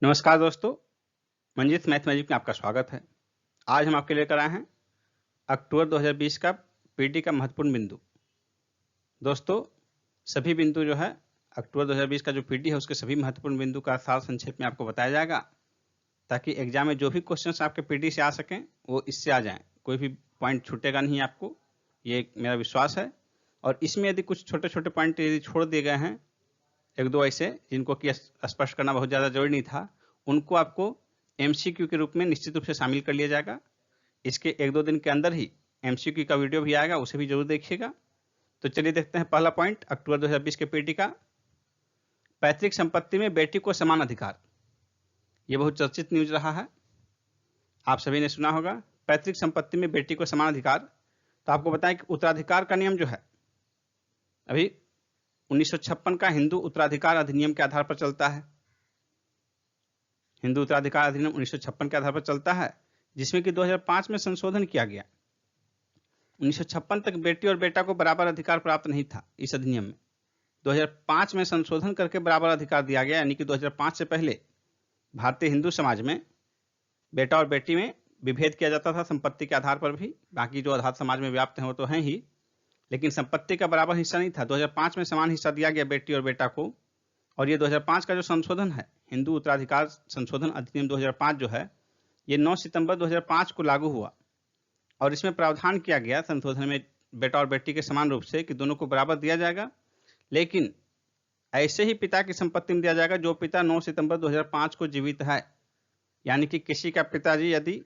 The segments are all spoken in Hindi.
नमस्कार दोस्तों, मंजित मैथमेटिक्स में आपका स्वागत है। आज हम आपके लेकर आए हैं अक्टूबर 2020 का पीटी का महत्वपूर्ण बिंदु। दोस्तों, सभी बिंदु जो है अक्टूबर 2020 का जो पीटी है उसके सभी महत्वपूर्ण बिंदु का सार संक्षेप में आपको बताया जाएगा, ताकि एग्जाम में जो भी क्वेश्चंस आपके पीटी से आ सकें वो इससे आ जाएं। कोई भी पॉइंट छूटेगा नहीं आपको, ये मेरा विश्वास है। और इसमें यदि कुछ छोटे छोटे पॉइंट यदि छोड़ दिए गए हैं, एक दो ऐसे जिनको कि स्पष्ट करना बहुत ज़्यादा जरूरी नहीं था, उनको आपको एमसीक्यू के रूप में निश्चित रूप से शामिल कर लिया जाएगा। इसके एक दो दिन के अंदर ही एमसीक्यू का वीडियो भी आएगा, उसे भी जरूर देखिएगा। तो चलिए देखते हैं पहला पॉइंट अक्टूबर 2020 के पीटी का। पैतृक संपत्ति में बेटी को समान अधिकार। ये बहुत चर्चित न्यूज रहा है, आप सभी ने सुना होगा। पैतृक संपत्ति में बेटी को समान अधिकार। तो आपको बताएं कि उत्तराधिकार का नियम जो है अभी 1956 का हिंदू उत्तराधिकार अधिनियम के आधार पर चलता है। हिंदू उत्तराधिकार अधिनियम 1956 के आधार पर चलता है, जिसमें कि 2005 में संशोधन किया गया। 1956 तक बेटी और बेटा को बराबर अधिकार प्राप्त नहीं था इस अधिनियम में। 2005 में संशोधन करके बराबर अधिकार दिया गया, यानी कि 2005 से पहले भारतीय हिंदू समाज में बेटा और बेटी में विभेद किया जाता था संपत्ति के आधार पर भी। बाकी जो आधार समाज में व्याप्त हैं वो तो हैं ही, लेकिन संपत्ति का बराबर हिस्सा नहीं था। 2005 में समान हिस्सा दिया गया बेटी और बेटा को। और ये 2005 का जो संशोधन है, हिंदू उत्तराधिकार संशोधन अधिनियम 2005 जो है, ये 9 सितंबर 2005 को लागू हुआ। और इसमें प्रावधान किया गया संशोधन में बेटा और बेटी के समान रूप से कि दोनों को बराबर दिया जाएगा, लेकिन ऐसे ही पिता की संपत्ति में दिया जाएगा जो पिता 9 सितंबर 2005 को जीवित है। यानी कि किसी का पिताजी यदि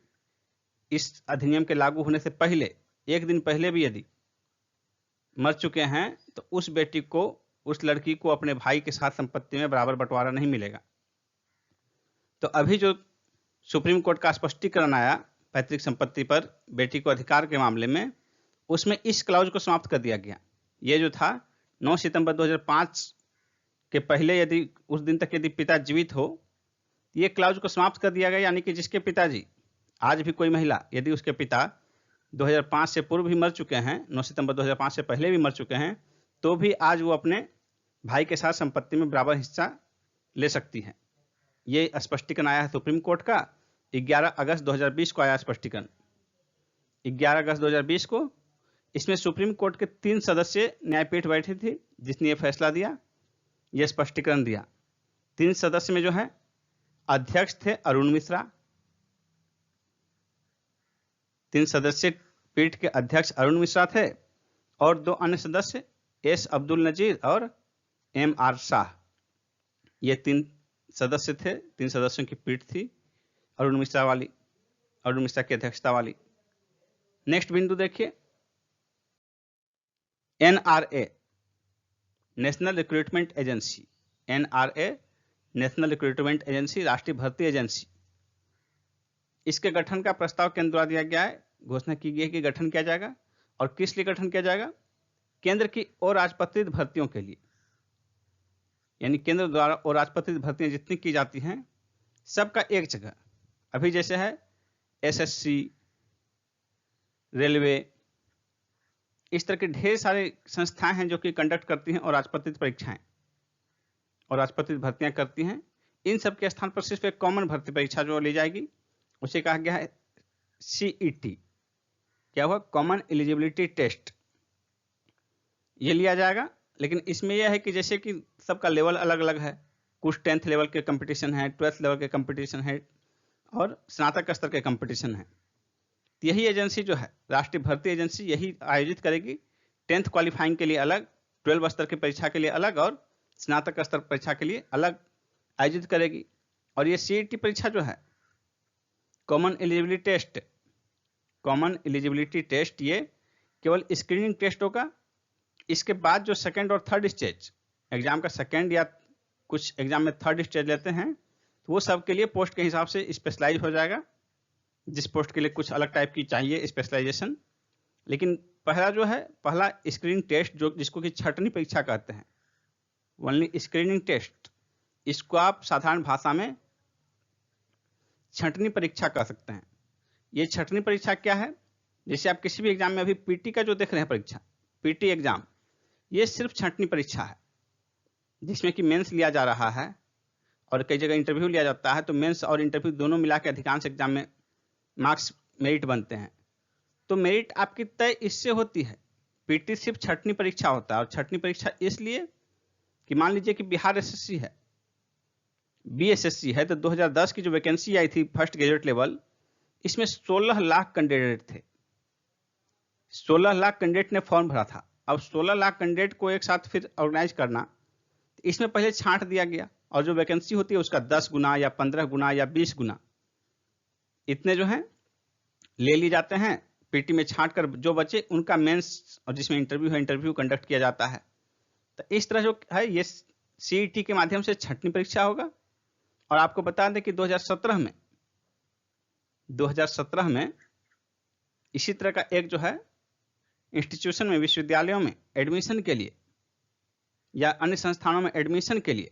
इस अधिनियम के लागू होने से पहले एक दिन पहले भी यदि मर चुके हैं, तो उस बेटी को, उस लड़की को अपने भाई के साथ संपत्ति में बराबर बंटवारा नहीं मिलेगा। तो अभी जो सुप्रीम कोर्ट का स्पष्टीकरण आया पैतृक संपत्ति पर बेटी को अधिकार के मामले में, उसमें इस क्लाउज को समाप्त कर दिया गया। ये जो था 9 सितंबर 2005 के पहले यदि उस दिन तक यदि पिता जीवित हो, ये क्लाउज को समाप्त कर दिया गया। यानी कि जिसके पिताजी, आज भी कोई महिला यदि उसके पिता 2005 से पूर्व भी मर चुके हैं, 9 सितंबर 2005 से पहले भी मर चुके हैं, तो भी आज वो अपने भाई के साथ संपत्ति में बराबर हिस्सा ले सकती है। ये स्पष्टीकरण आया है सुप्रीम कोर्ट का। 11 अगस्त 2020 को आया स्पष्टीकरण, 11 अगस्त 2020 को। इसमें सुप्रीम कोर्ट के 3 सदस्यीय न्यायपीठ बैठी थी जिसने ये फैसला दिया, ये स्पष्टीकरण दिया। 3 सदस्य में जो है अध्यक्ष थे अरुण मिश्रा, 3 सदस्य पीठ के अध्यक्ष अरुण मिश्रा थे, और 2 अन्य सदस्य एस अब्दुल नजीर और एम आर शाह। ये 3 सदस्य थे, 3 सदस्यों की पीठ थी अरुण मिश्रा की अध्यक्षता वाली। नेक्स्ट बिंदु देखिए, NRA national recruitment agency, NRA national recruitment agency, राष्ट्रीय भर्ती एजेंसी, इसके गठन का प्रस्ताव केंद्र द्वारा दिया गया है। घोषणा की गई है कि गठन किया जाएगा। और किस लिए गठन किया जाएगा? केंद्र की और राजपत्रित भर्तियों के लिए। यानी केंद्र द्वारा और राजपत्रित भर्तियां जितनी की जाती हैं, सबका एक जगह। अभी जैसे है एसएससी, रेलवे, इस तरह के ढेर सारे संस्थाएं हैं जो कि कंडक्ट करती हैं और राजपत्रित परीक्षाएं और राजपत्रित भर्तियां करती हैं। इन सब के स्थान पर सिर्फ एक कॉमन भर्ती परीक्षा जो ली जाएगी, उसे कहा गया है सीईटी। क्या हुआ? Common eligibility test. ये लिया जाएगा। लेकिन इसमें यह है कि जैसे कि सबका लेवल अलग अलग है, कुछ 10th लेवल के कंपटीशन है, 12th लेवल के कंपटीशन है और स्नातक स्तर के कंपटीशन है। तो यही एजेंसी जो है, राष्ट्रीय भर्ती एजेंसी, यही आयोजित करेगी। 10th क्वालिफाइंग के लिए अलग, 12 स्तर की परीक्षा के लिए अलग और स्नातक स्तर परीक्षा के लिए अलग आयोजित करेगी। और ये सीईटी परीक्षा जो है, कॉमन एलिजिबिलिटी टेस्ट, ये केवल स्क्रीनिंग टेस्ट होगा। इसके बाद जो सेकंड और थर्ड स्टेज एग्जाम का, सेकंड या कुछ एग्जाम में थर्ड स्टेज लेते हैं, तो वो सब के लिए पोस्ट के हिसाब से स्पेशलाइज हो जाएगा। जिस पोस्ट के लिए कुछ अलग टाइप की चाहिए स्पेशलाइजेशन। लेकिन पहला जो है, पहला स्क्रीनिंग टेस्ट, जो जिसको कि छंटनी परीक्षा कहते हैं, ओनली स्क्रीनिंग टेस्ट, इसको आप साधारण भाषा में छंटनी परीक्षा कह सकते हैं। ये छंटनी परीक्षा क्या है? जैसे आप किसी भी एग्जाम में, अभी पीटी का जो देख रहे हैं परीक्षा, पीटी एग्जाम, ये सिर्फ छंटनी परीक्षा है जिसमें कि मेंस लिया जा रहा है और कई जगह इंटरव्यू लिया जाता है, तो मेंस और इंटरव्यू दोनों मिला के अधिकांश एग्जाम में मार्क्स मेरिट बनते हैं। तो मेरिट आपकी तय इससे होती है, पीटी सिर्फ छठवीं परीक्षा होता है, और छठवीं परीक्षा इसलिए कि मान लीजिए कि बिहार एसएससी है, बीएसएससी है, तो 2010 की जो वैकेंसी आई थी फर्स्ट ग्रेजुएट लेवल, इसमें 16 लाख कैंडिडेट थे, 16 लाख कैंडिडेट ने फॉर्म भरा था। अब 16 लाख कैंडिडेट को एक साथ फिर ऑर्गेनाइज करना, इसमें पहले छांट दिया गया, और जो वैकेंसी होती है उसका 10 गुना या 15 गुना या 20 गुना इतने जो है ले लिए जाते हैं, पीटी में छांट कर जो बचे उनका मेंस और जिसमें इंटरव्यू है, इंटरव्यू कंडक्ट किया जाता है। तो इस तरह जो है ये सीईटी के माध्यम से छठवीं परीक्षा होगा। और आपको बता दें कि 2017 में इसी तरह का एक जो है इंस्टीट्यूशन में, विश्वविद्यालयों में एडमिशन के लिए या अन्य संस्थानों में एडमिशन के लिए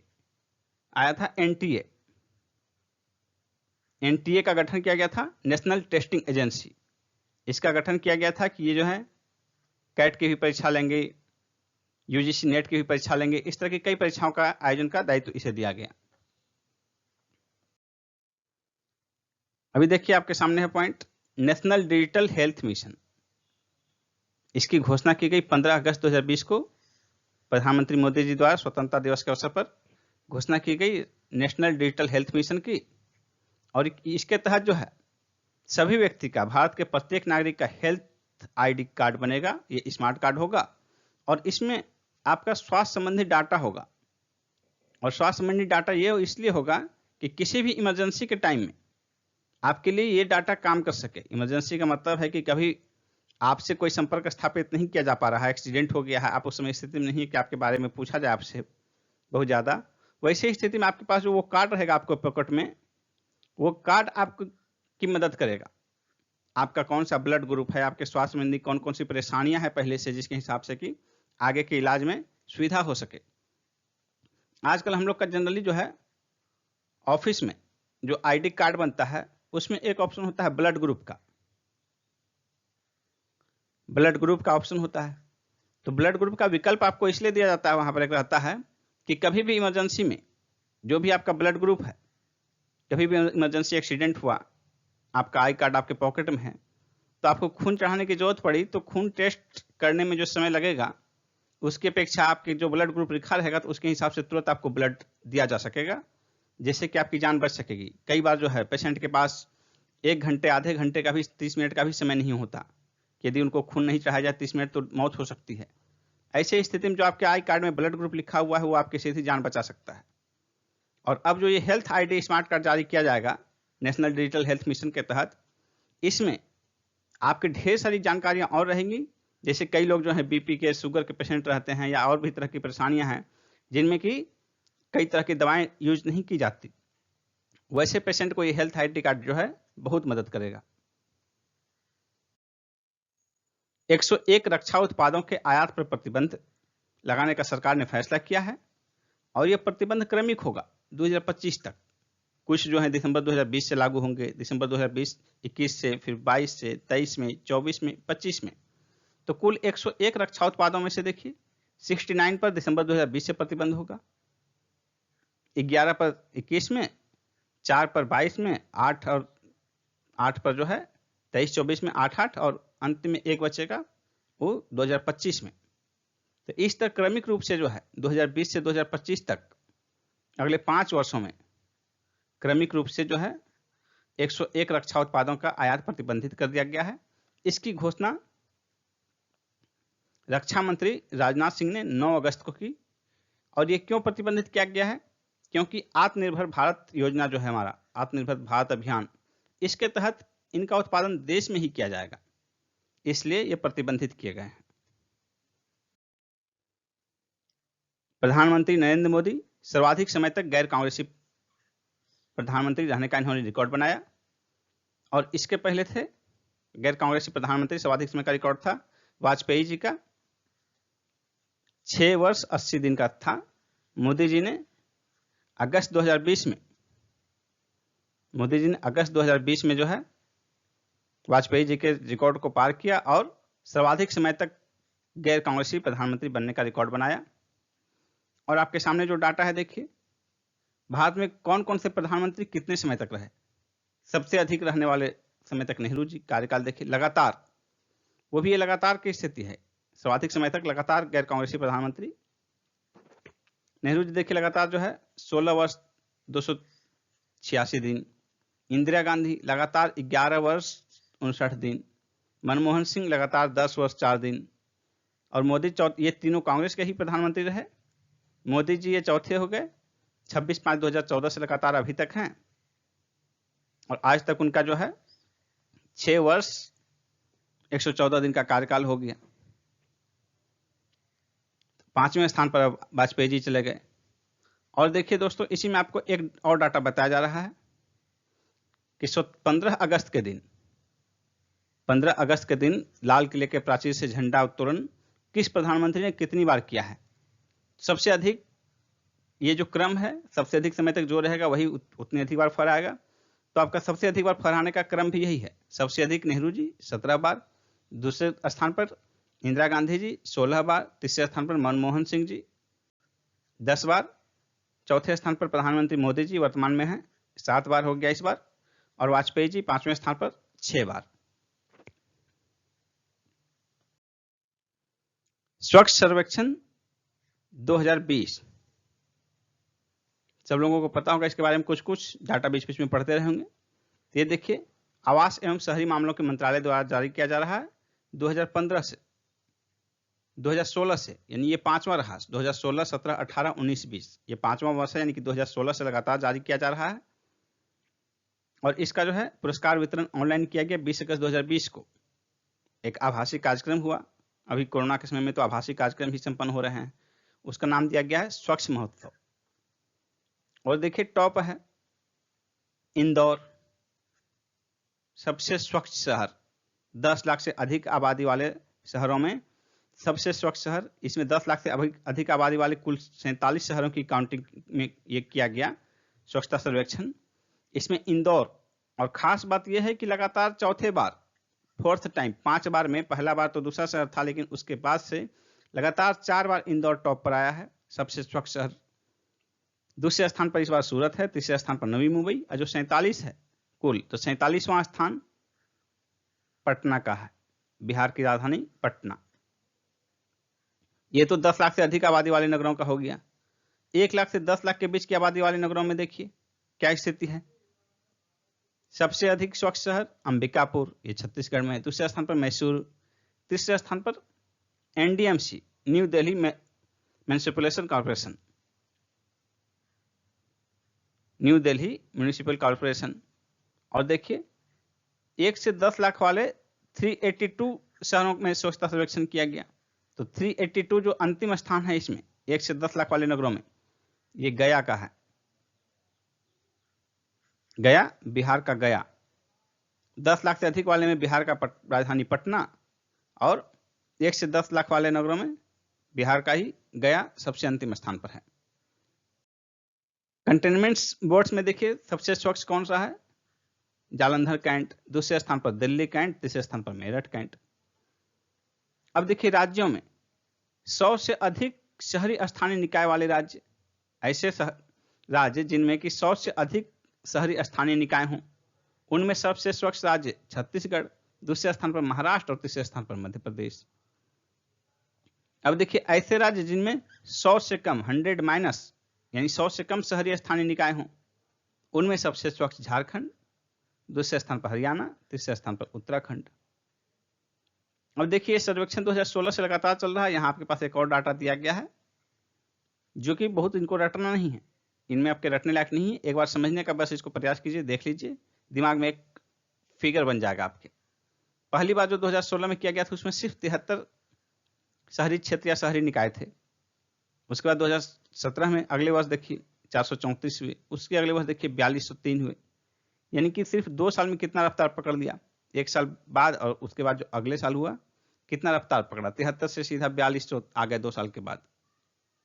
आया था एनटीए। एनटीए का गठन किया गया था, नेशनल टेस्टिंग एजेंसी। इसका गठन किया गया था कि ये जो है कैट की भी परीक्षा लेंगे, यूजीसी नेट की भी परीक्षा लेंगे, इस तरह की कई परीक्षाओं का आयोजन का दायित्व इसे दिया गया। अभी देखिए आपके सामने है point, national digital health mission. इसकी घोषणा की गई 15 अगस्त 2020 को प्रधानमंत्री मोदी जी द्वारा स्वतंत्रता दिवस के अवसर पर घोषणा की गई नेशनल डिजिटल हेल्थ मिशन की। और इसके तहत जो है सभी व्यक्ति का, भारत के प्रत्येक नागरिक का हेल्थ आईडी कार्ड बनेगा, ये स्मार्ट कार्ड होगा, और इसमें आपका स्वास्थ्य संबंधी डाटा होगा। और स्वास्थ्य संबंधी डाटा ये इसलिए होगा कि किसी भी इमरजेंसी के टाइम में आपके लिए ये डाटा काम कर सके। इमरजेंसी का मतलब है कि कभी आपसे कोई संपर्क स्थापित नहीं किया जा पा रहा है, एक्सीडेंट हो गया है, आप उस समय स्थिति में नहीं है कि आपके बारे में पूछा जाए आपसे बहुत ज़्यादा, वैसे स्थिति में आपके पास जो वो कार्ड रहेगा आपको पॉकेट में, वो कार्ड आपको की मदद करेगा। आपका कौन सा ब्लड ग्रुप है, आपके स्वास्थ्य संबंधी कौन कौन सी परेशानियां हैं पहले से, जिसके हिसाब से कि आगे के इलाज में सुविधा हो सके। आजकल हम लोग का जनरली जो है ऑफिस में जो आईडी कार्ड बनता है उसमें एक ऑप्शन होता है ब्लड ग्रुप का, ब्लड ग्रुप का ऑप्शन होता है। तो ब्लड ग्रुप का विकल्प आपको इसलिए दिया जाता है, वहां पर एक रहता है कि कभी भी इमरजेंसी में जो भी आपका ब्लड ग्रुप है, कभी भी इमरजेंसी एक्सीडेंट हुआ, आपका आई कार्ड आपके पॉकेट में है, तो आपको खून चढ़ाने की जरूरत पड़ी, तो खून टेस्ट करने में जो समय लगेगा उसकी अपेक्षा आपके जो ब्लड ग्रुप लिखा रहेगा तो उसके हिसाब से तुरंत आपको ब्लड दिया जा सकेगा, जिससे कि आपकी जान बच सकेगी। कई बार जो है पेशेंट के पास 1 घंटे, आधे घंटे का भी, 30 मिनट का भी समय नहीं होता, यदि उनको खून नहीं चढ़ाया जाए 30 मिनट तो मौत हो सकती है। ऐसे स्थिति में जो आपके आई कार्ड में ब्लड ग्रुप लिखा हुआ है वो आपकी सीधी जान बचा सकता है। और अब जो ये हेल्थ आईडी स्मार्ट कार्ड जारी किया जाएगा नेशनल डिजिटल हेल्थ मिशन के तहत, इसमें आपकी ढेर सारी जानकारियां और रहेंगी। जैसे कई लोग जो है बीपी के, शुगर के पेशेंट रहते हैं, या और भी तरह की परेशानियां हैं जिनमें कि कई तरह की दवाएं यूज नहीं की जाती, वैसे पेशेंट को ये हेल्थ आईडी कार्ड जो है बहुत मदद करेगा। 101 रक्षा उत्पादों के आयात पर प्रतिबंध लगाने का सरकार ने फैसला किया है, और यह प्रतिबंध क्रमिक होगा 2025 तक। कुछ जो है दिसंबर 2020 से लागू होंगे, दिसंबर 2020, 21 से, फिर 22 से, 23 में, 24 में, 25 में। तो कुल 101 रक्षा उत्पादों में से देखिए 69 पर दिसंबर 2020 से प्रतिबंध होगा, 11 पर 21 में, 4 पर 22 में, 8 पर जो है 23-24 में 8 और अंत में एक बचेगा वो 2025 में। तो इस तरह क्रमिक रूप से जो है 2020 से 2025 तक अगले 5 वर्षों में क्रमिक रूप से जो है 101 रक्षा उत्पादों का आयात प्रतिबंधित कर दिया गया है। इसकी घोषणा रक्षा मंत्री राजनाथ सिंह ने 9 अगस्त को की। और ये क्यों प्रतिबंधित किया गया है? क्योंकि आत्मनिर्भर भारत योजना जो है हमारा आत्मनिर्भर भारत अभियान, इसके तहत इनका उत्पादन देश में ही किया जाएगा, इसलिए ये प्रतिबंधित किए गए हैं। प्रधानमंत्री नरेंद्र मोदी सर्वाधिक समय तक गैर कांग्रेसी प्रधानमंत्री रहने का इन्होंने रिकॉर्ड बनाया, और इसके पहले थे गैर कांग्रेसी प्रधानमंत्री सर्वाधिक समय का रिकॉर्ड था वाजपेयी जी का, 6 वर्ष 80 दिन का था। मोदी जी ने अगस्त 2020 में जो है वाजपेयी जी के रिकॉर्ड को पार किया और सर्वाधिक समय तक गैर कांग्रेसी प्रधानमंत्री बनने का रिकॉर्ड बनाया। और आपके सामने जो डाटा है देखिए, भारत में कौन कौन से प्रधानमंत्री कितने समय तक रहे? सबसे अधिक रहने वाले समय तक नेहरू जी, कार्यकाल देखिए लगातार, वो भी ये लगातार की स्थिति है, सर्वाधिक समय तक लगातार गैर कांग्रेसी प्रधानमंत्री नेहरू जी देखिए लगातार जो है 16 वर्ष 286 दिन। इंदिरा गांधी लगातार 11 वर्ष 59 दिन। मनमोहन सिंह लगातार 10 वर्ष 4 दिन। और मोदी ये तीनों कांग्रेस के ही प्रधानमंत्री रहे। मोदी जी ये चौथे हो गए, 26/5/2014 से लगातार अभी तक हैं, और आज तक उनका जो है 6 वर्ष 114 दिन का कार्यकाल हो गया। 5वें स्थान पर वाजपेयी जी चले गए। और देखिए दोस्तों, इसी में आपको एक और डाटा बताया जा रहा है कि 15 अगस्त के दिन 15 अगस्त के दिन लाल किले के प्राचीर से झंडा उत्तोलन किस प्रधानमंत्री ने कितनी बार किया है? सबसे अधिक, ये जो क्रम है, सबसे अधिक समय तक जो रहेगा वही उतनी अधिक बार फहराएगा। तो आपका सबसे अधिक बार फहराने का क्रम भी यही है। सबसे अधिक नेहरू जी 17 बार, दूसरे स्थान पर इंदिरा गांधी जी 16 बार, तीसरे स्थान पर मनमोहन सिंह जी 10 बार, चौथे स्थान पर प्रधानमंत्री मोदी जी वर्तमान में हैं, 7 बार हो गया इस बार, और वाजपेयी जी 5वें स्थान पर 6 बार। स्वच्छ सर्वेक्षण 2020, सब लोगों को पता होगा इसके बारे में, कुछ कुछ डाटा बीच बीच में पढ़ते रहेंगे। तो ये देखिए, आवास एवं शहरी मामलों के मंत्रालय द्वारा जारी किया जा रहा है 2015 से 2016 से, यानी ये 5वां रहा। 2016, 17, 18, 19, 20 ये 5वां वर्ष है, यानी कि 2016 से लगातार जारी किया जा रहा है। और इसका जो है पुरस्कार वितरण ऑनलाइन किया गया 20 अगस्त 2020 को। एक आभासी कार्यक्रम हुआ, अभी कोरोना के समय में तो आभासी कार्यक्रम ही संपन्न हो रहे हैं। उसका नाम दिया गया है स्वच्छ महोत्सव। और देखिए टॉप है इंदौर, सबसे स्वच्छ शहर, 10 लाख से अधिक आबादी वाले शहरों में सबसे स्वच्छ शहर। इसमें 10 लाख से अधिक आबादी वाले कुल 47 शहरों की काउंटिंग में ये किया गया स्वच्छता सर्वेक्षण। इसमें इंदौर, और खास बात यह है कि लगातार चौथे बार, 4th टाइम, 5 बार में, पहला बार तो दूसरा शहर था, लेकिन उसके बाद से लगातार 4 बार इंदौर टॉप पर आया है सबसे स्वच्छ शहर। दूसरे स्थान पर इस बार सूरत है, तीसरे स्थान पर नवी मुंबई, और जो 47 है कुल, तो 47वां स्थान पटना का है, बिहार की राजधानी पटना। ये तो 10 लाख से अधिक आबादी वाले नगरों का हो गया। 1 लाख से 10 लाख के बीच की आबादी वाले नगरों में देखिए क्या स्थिति है। सबसे अधिक स्वच्छ शहर अंबिकापुर, ये छत्तीसगढ़ में है। दूसरे स्थान पर मैसूर, तीसरे स्थान पर NDMC, new Delhi municipal corporation, new Delhi municipal corporation. और देखिए 1 से 10 लाख वाले 382 शहरों में स्वच्छता सर्वेक्षण किया गया। तो 382 जो अंतिम स्थान है इसमें 1 से 10 लाख वाले नगरों में, ये गया का है। गया, बिहार का गया। 10 लाख से अधिक वाले में बिहार का राजधानी पटना, और 1 से 10 लाख वाले नगरों में बिहार का ही गया सबसे अंतिम स्थान पर है। कंटेनमेंट बोर्ड्स में देखिए सबसे स्वच्छ कौन सा है? जालंधर कैंट, दूसरे स्थान पर दिल्ली कैंट, तीसरे स्थान पर मेरठ कैंट। अब देखिए राज्यों में 100 से अधिक शहरी स्थानीय निकाय वाले राज्य, ऐसे राज्य जिनमें कि 100 से अधिक शहरी स्थानीय निकाय हों, उनमें सबसे स्वच्छ राज्य छत्तीसगढ़, दूसरे स्थान पर महाराष्ट्र और तीसरे स्थान पर मध्य प्रदेश। अब देखिए ऐसे राज्य जिनमें 100 से कम, 100 माइनस, यानी 100 से कम शहरी स्थानीय निकाय हों, उनमें सबसे स्वच्छ झारखंड, दूसरे स्थान पर हरियाणा, तीसरे स्थान पर उत्तराखंड। अब देखिए सर्वेक्षण 2016 से लगातार चल रहा है। यहाँ आपके पास एक और डाटा दिया गया है जो कि बहुत इनको रटना नहीं है, इनमें आपके रटने लायक नहीं है। एक बार समझने का बस इसको प्रयास कीजिए, देख लीजिए, दिमाग में एक फिगर बन जाएगा आपके। पहली बार जो 2016 में किया गया था उसमें सिर्फ 73 शहरी क्षेत्र या शहरी निकाय थे। उसके बाद 2017 में अगले वर्ष देखिए 434 हुए, उसके अगले वर्ष देखिए 4203 हुए, यानी कि सिर्फ 2 साल में कितना रफ्तार पकड़ लिया। 1 साल बाद और उसके बाद जो अगले साल हुआ कितना रफ्तार पकड़ा, 73 से सीधा 4200 आ गए 2 साल के बाद,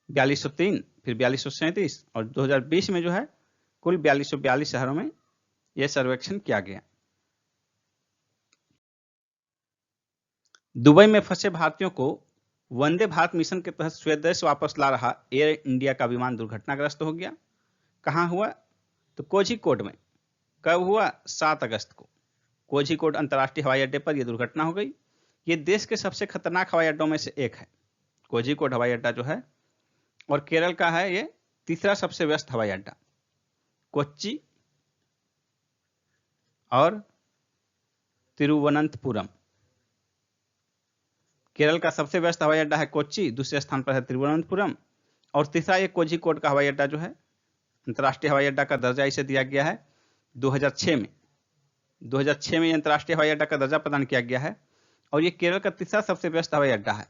4203, फिर 4237, और 2020 में जो है कुल 4242 शहरों में यह सर्वेक्षण किया गया। दुबई में फंसे भारतीयों को वंदे भारत मिशन के तहत स्वदेश वापस ला रहा एयर इंडिया का विमान दुर्घटनाग्रस्त हो गया। कहाँ हुआ? तो कोझिकोड में। कब हुआ? 7 अगस्त को कोझिकोड अंतर्राष्ट्रीय हवाई अड्डे पर यह दुर्घटना हो गई। ये देश के सबसे खतरनाक हवाई अड्डों में से एक है, कोझिकोड हवाई अड्डा जो है, और केरल का है ये तीसरा सबसे व्यस्त हवाई अड्डा। कोच्चि और तिरुवनंतपुरम। केरल का सबसे व्यस्त हवाई अड्डा है कोच्चि, दूसरे स्थान पर है तिरुवनंतपुरम, और तीसरा ये कोझिकोड का हवाई अड्डा जो है, अंतर्राष्ट्रीय हवाई अड्डा का दर्जा इसे दिया गया है 2006 में। 2006 में ये अंतर्राष्ट्रीय हवाई अड्डा का दर्जा प्रदान किया गया है, और ये केरल का तीसरा सबसे व्यस्त हवाई अड्डा है,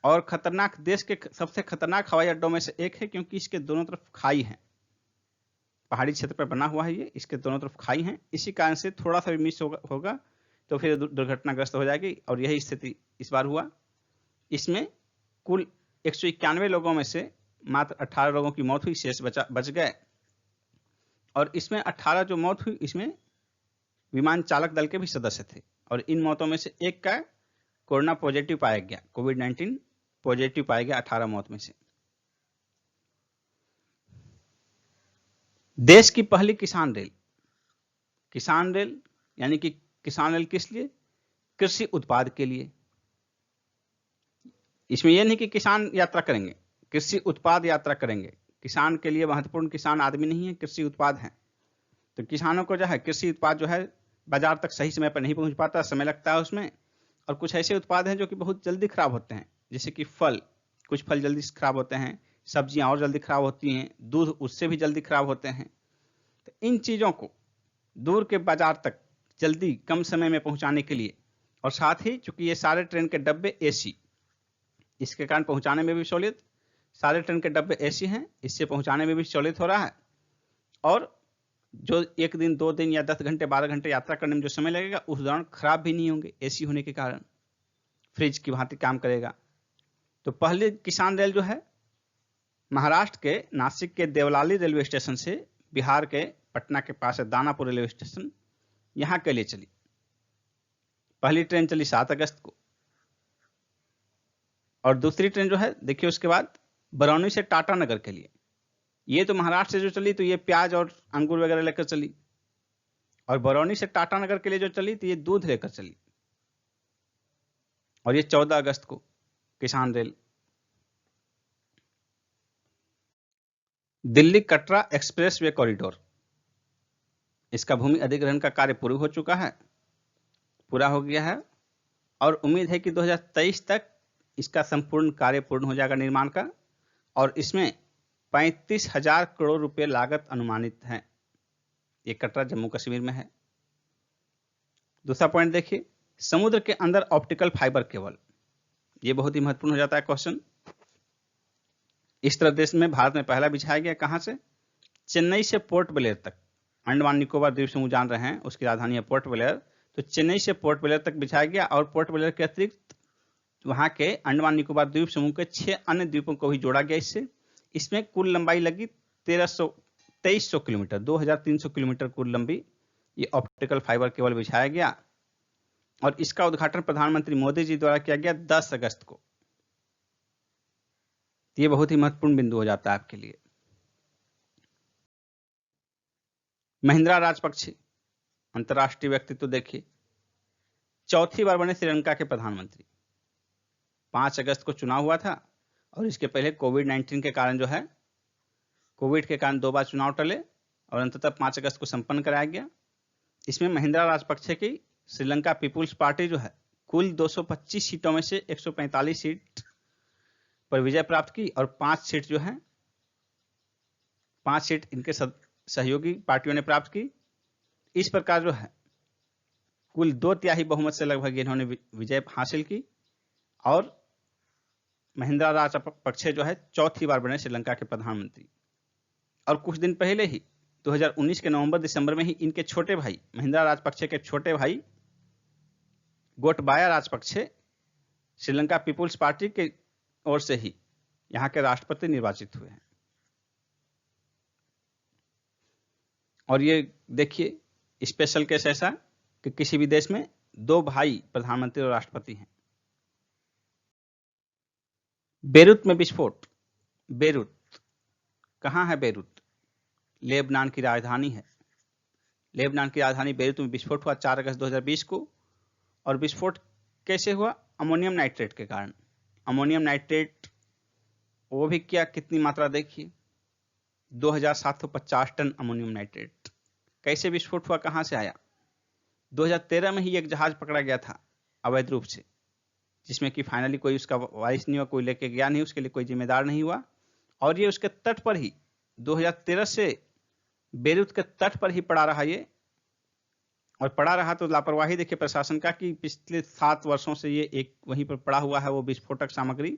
और खतरनाक, देश के सबसे खतरनाक हवाई अड्डों में से एक है, क्योंकि इसके दोनों तरफ खाई है, पहाड़ी क्षेत्र पर बना हुआ है ये, इसके दोनों तरफ खाई है। इसी कारण से थोड़ा सा भी मिस होगा तो फिर दुर्घटनाग्रस्त हो जाएगी, और यही स्थिति इस बार हुआ। इसमें कुल 191 लोगों में से मात्र 18 लोगों की मौत हुई, शेष बच गए। और इसमें 18 जो मौत हुई, इसमें विमान चालक दल के भी सदस्य थे, और इन मौतों में से एक का कोरोना पॉजिटिव पाया गया, कोविड-19 पॉजिटिव पाया गया 18 मौत में से। देश की पहली किसान रेल। किसान रेल यानी कि किसान रेल किस लिए? कृषि उत्पाद के लिए। इसमें यह नहीं कि किसान यात्रा करेंगे, कृषि उत्पाद यात्रा करेंगे। किसान के लिए महत्वपूर्ण किसान आदमी नहीं है, कृषि उत्पाद है। तो किसानों को जो है कृषि उत्पाद जो है बाजार तक सही समय पर नहीं पहुंच पाता, समय लगता है उसमें। और कुछ ऐसे उत्पाद हैं जो कि बहुत जल्दी खराब होते हैं, जैसे कि फल, कुछ फल जल्दी खराब होते हैं, सब्जियां और जल्दी खराब होती हैं, दूध उससे भी जल्दी खराब होते हैं। तो इन चीज़ों को दूर के बाजार तक जल्दी कम समय में पहुंचाने के लिए, और साथ ही चूंकि ये सारे ट्रेन के डब्बे एसी, इसके कारण पहुंचाने में भी सहूलियत, सारे ट्रेन के डब्बे एसी हैं, इससे पहुंचाने में भी सहूलियत हो रहा है। और जो 1 दिन 2 दिन या 10 घंटे 12 घंटे यात्रा करने में जो समय लगेगा, उस दौरान खराब भी नहीं होंगे, एसी होने के कारण फ्रिज की भांति काम करेगा। तो पहले किसान रेल जो है महाराष्ट्र के नासिक के देवलाली रेलवे स्टेशन से बिहार के पटना के पास है दानापुर रेलवे स्टेशन, यहां के लिए चली। पहली ट्रेन चली 7 अगस्त को, और दूसरी ट्रेन जो है देखिए उसके बाद बरौनी से टाटा नगर के लिए। ये तो महाराष्ट्र से जो चली तो ये प्याज और अंगूर वगैरह लेकर चली, और बरौनी से टाटा नगर के लिए जो चली तो ये दूध लेकर चली। और ये 14 अगस्त को किसान rail. Delhi Katra express way corridor, इसका भूमि अधिग्रहण का कार्य पूरा हो चुका है, पूरा हो गया है, और उम्मीद है कि 2023 तक इसका संपूर्ण कार्य पूर्ण हो जाएगा निर्माण का, और इसमें 35,000 करोड़ रुपए लागत अनुमानित है। ये कटरा जम्मू कश्मीर में है। दूसरा पॉइंट देखिए, समुद्र के अंदर ऑप्टिकल फाइबर केबल, ये बहुत ही महत्वपूर्ण हो जाता है क्वेश्चन। इस तरह देश में भारत में पहला बिछाया गया, कहां से? चेन्नई से पोर्ट ब्लेयर तक। अंडमान निकोबार द्वीप समूह जान रहे हैं, उसकी राजधानी है पोर्ट ब्लेयर, तो चेन्नई से पोर्ट ब्लेयर तक बिछाया गया, और पोर्ट ब्लेयर के अतिरिक्त वहां के अंडमान निकोबार द्वीप समूह के 6 अन्य द्वीपों को भी जोड़ा गया इससे। इसमें कुल लंबाई लगी 2300 किलोमीटर, 2300 किलोमीटर कुल लंबी ये ऑप्टिकल फाइबर केबल बिछाया गया, और इसका उद्घाटन प्रधानमंत्री मोदी जी द्वारा किया गया 10 अगस्त को। ये बहुत ही महत्वपूर्ण बिंदु हो जाता है आपके लिए। महिंद्रा राजपक्षे, अंतर्राष्ट्रीय व्यक्तित्व देखिए, चौथी बार बने श्रीलंका के प्रधानमंत्री। 5 अगस्त को चुनाव हुआ था, और इसके पहले कोविड-19 के कारण जो है, कोविड के कारण 2 बार चुनाव टले, और अंततः 5 अगस्त को संपन्न कराया गया। इसमें महिंद्रा राजपक्षे की श्रीलंका पीपुल्स पार्टी जो है कुल 225 सीटों में से 145 सीट पर विजय प्राप्त की, और 5 सीट जो है 5 सीट इनके सहयोगी पार्टियों ने प्राप्त की। इस प्रकार जो है कुल 2/3 बहुमत से लगभग इन्होंने विजय हासिल की, और महिंद्रा राजपक्षे जो है चौथी बार बने श्रीलंका के प्रधानमंत्री। और कुछ दिन पहले ही 2019 के नवंबर दिसंबर में ही इनके छोटे भाई, महिंद्रा राजपक्षे के छोटे भाई गोटबाया राजपक्षे श्रीलंका पीपुल्स पार्टी के ओर से ही यहाँ के राष्ट्रपति निर्वाचित हुए हैं। और ये देखिए स्पेशल केस ऐसा कि किसी भी देश में 2 भाई प्रधानमंत्री और राष्ट्रपति हैं। बेरूत में विस्फोट। बेरूत कहाँ है? बेरूत लेबनान की राजधानी है। लेबनान की राजधानी बेरूत में विस्फोट हुआ 4 अगस्त 2020 को। और विस्फोट कैसे हुआ? अमोनियम नाइट्रेट के कारण। अमोनियम नाइट्रेट वो भी क्या, कितनी मात्रा देखिए, 2750 टन अमोनियम नाइट्रेट। कैसे विस्फोट हुआ, कहां से आया? 2013 में ही एक जहाज पकड़ा गया था अवैध रूप से, जिसमें कि फाइनली कोई उसका वारिस नहीं हुआ, कोई लेके गया नहीं, उसके लिए कोई जिम्मेदार नहीं हुआ। और ये उसके तट पर ही 2013 से बेरूत के तट पर ही पड़ा रहा ये। और पड़ा रहा तो लापरवाही देखिए प्रशासन का, कि पिछले 7 वर्षों से ये एक वहीं पर पड़ा हुआ है वो विस्फोटक सामग्री।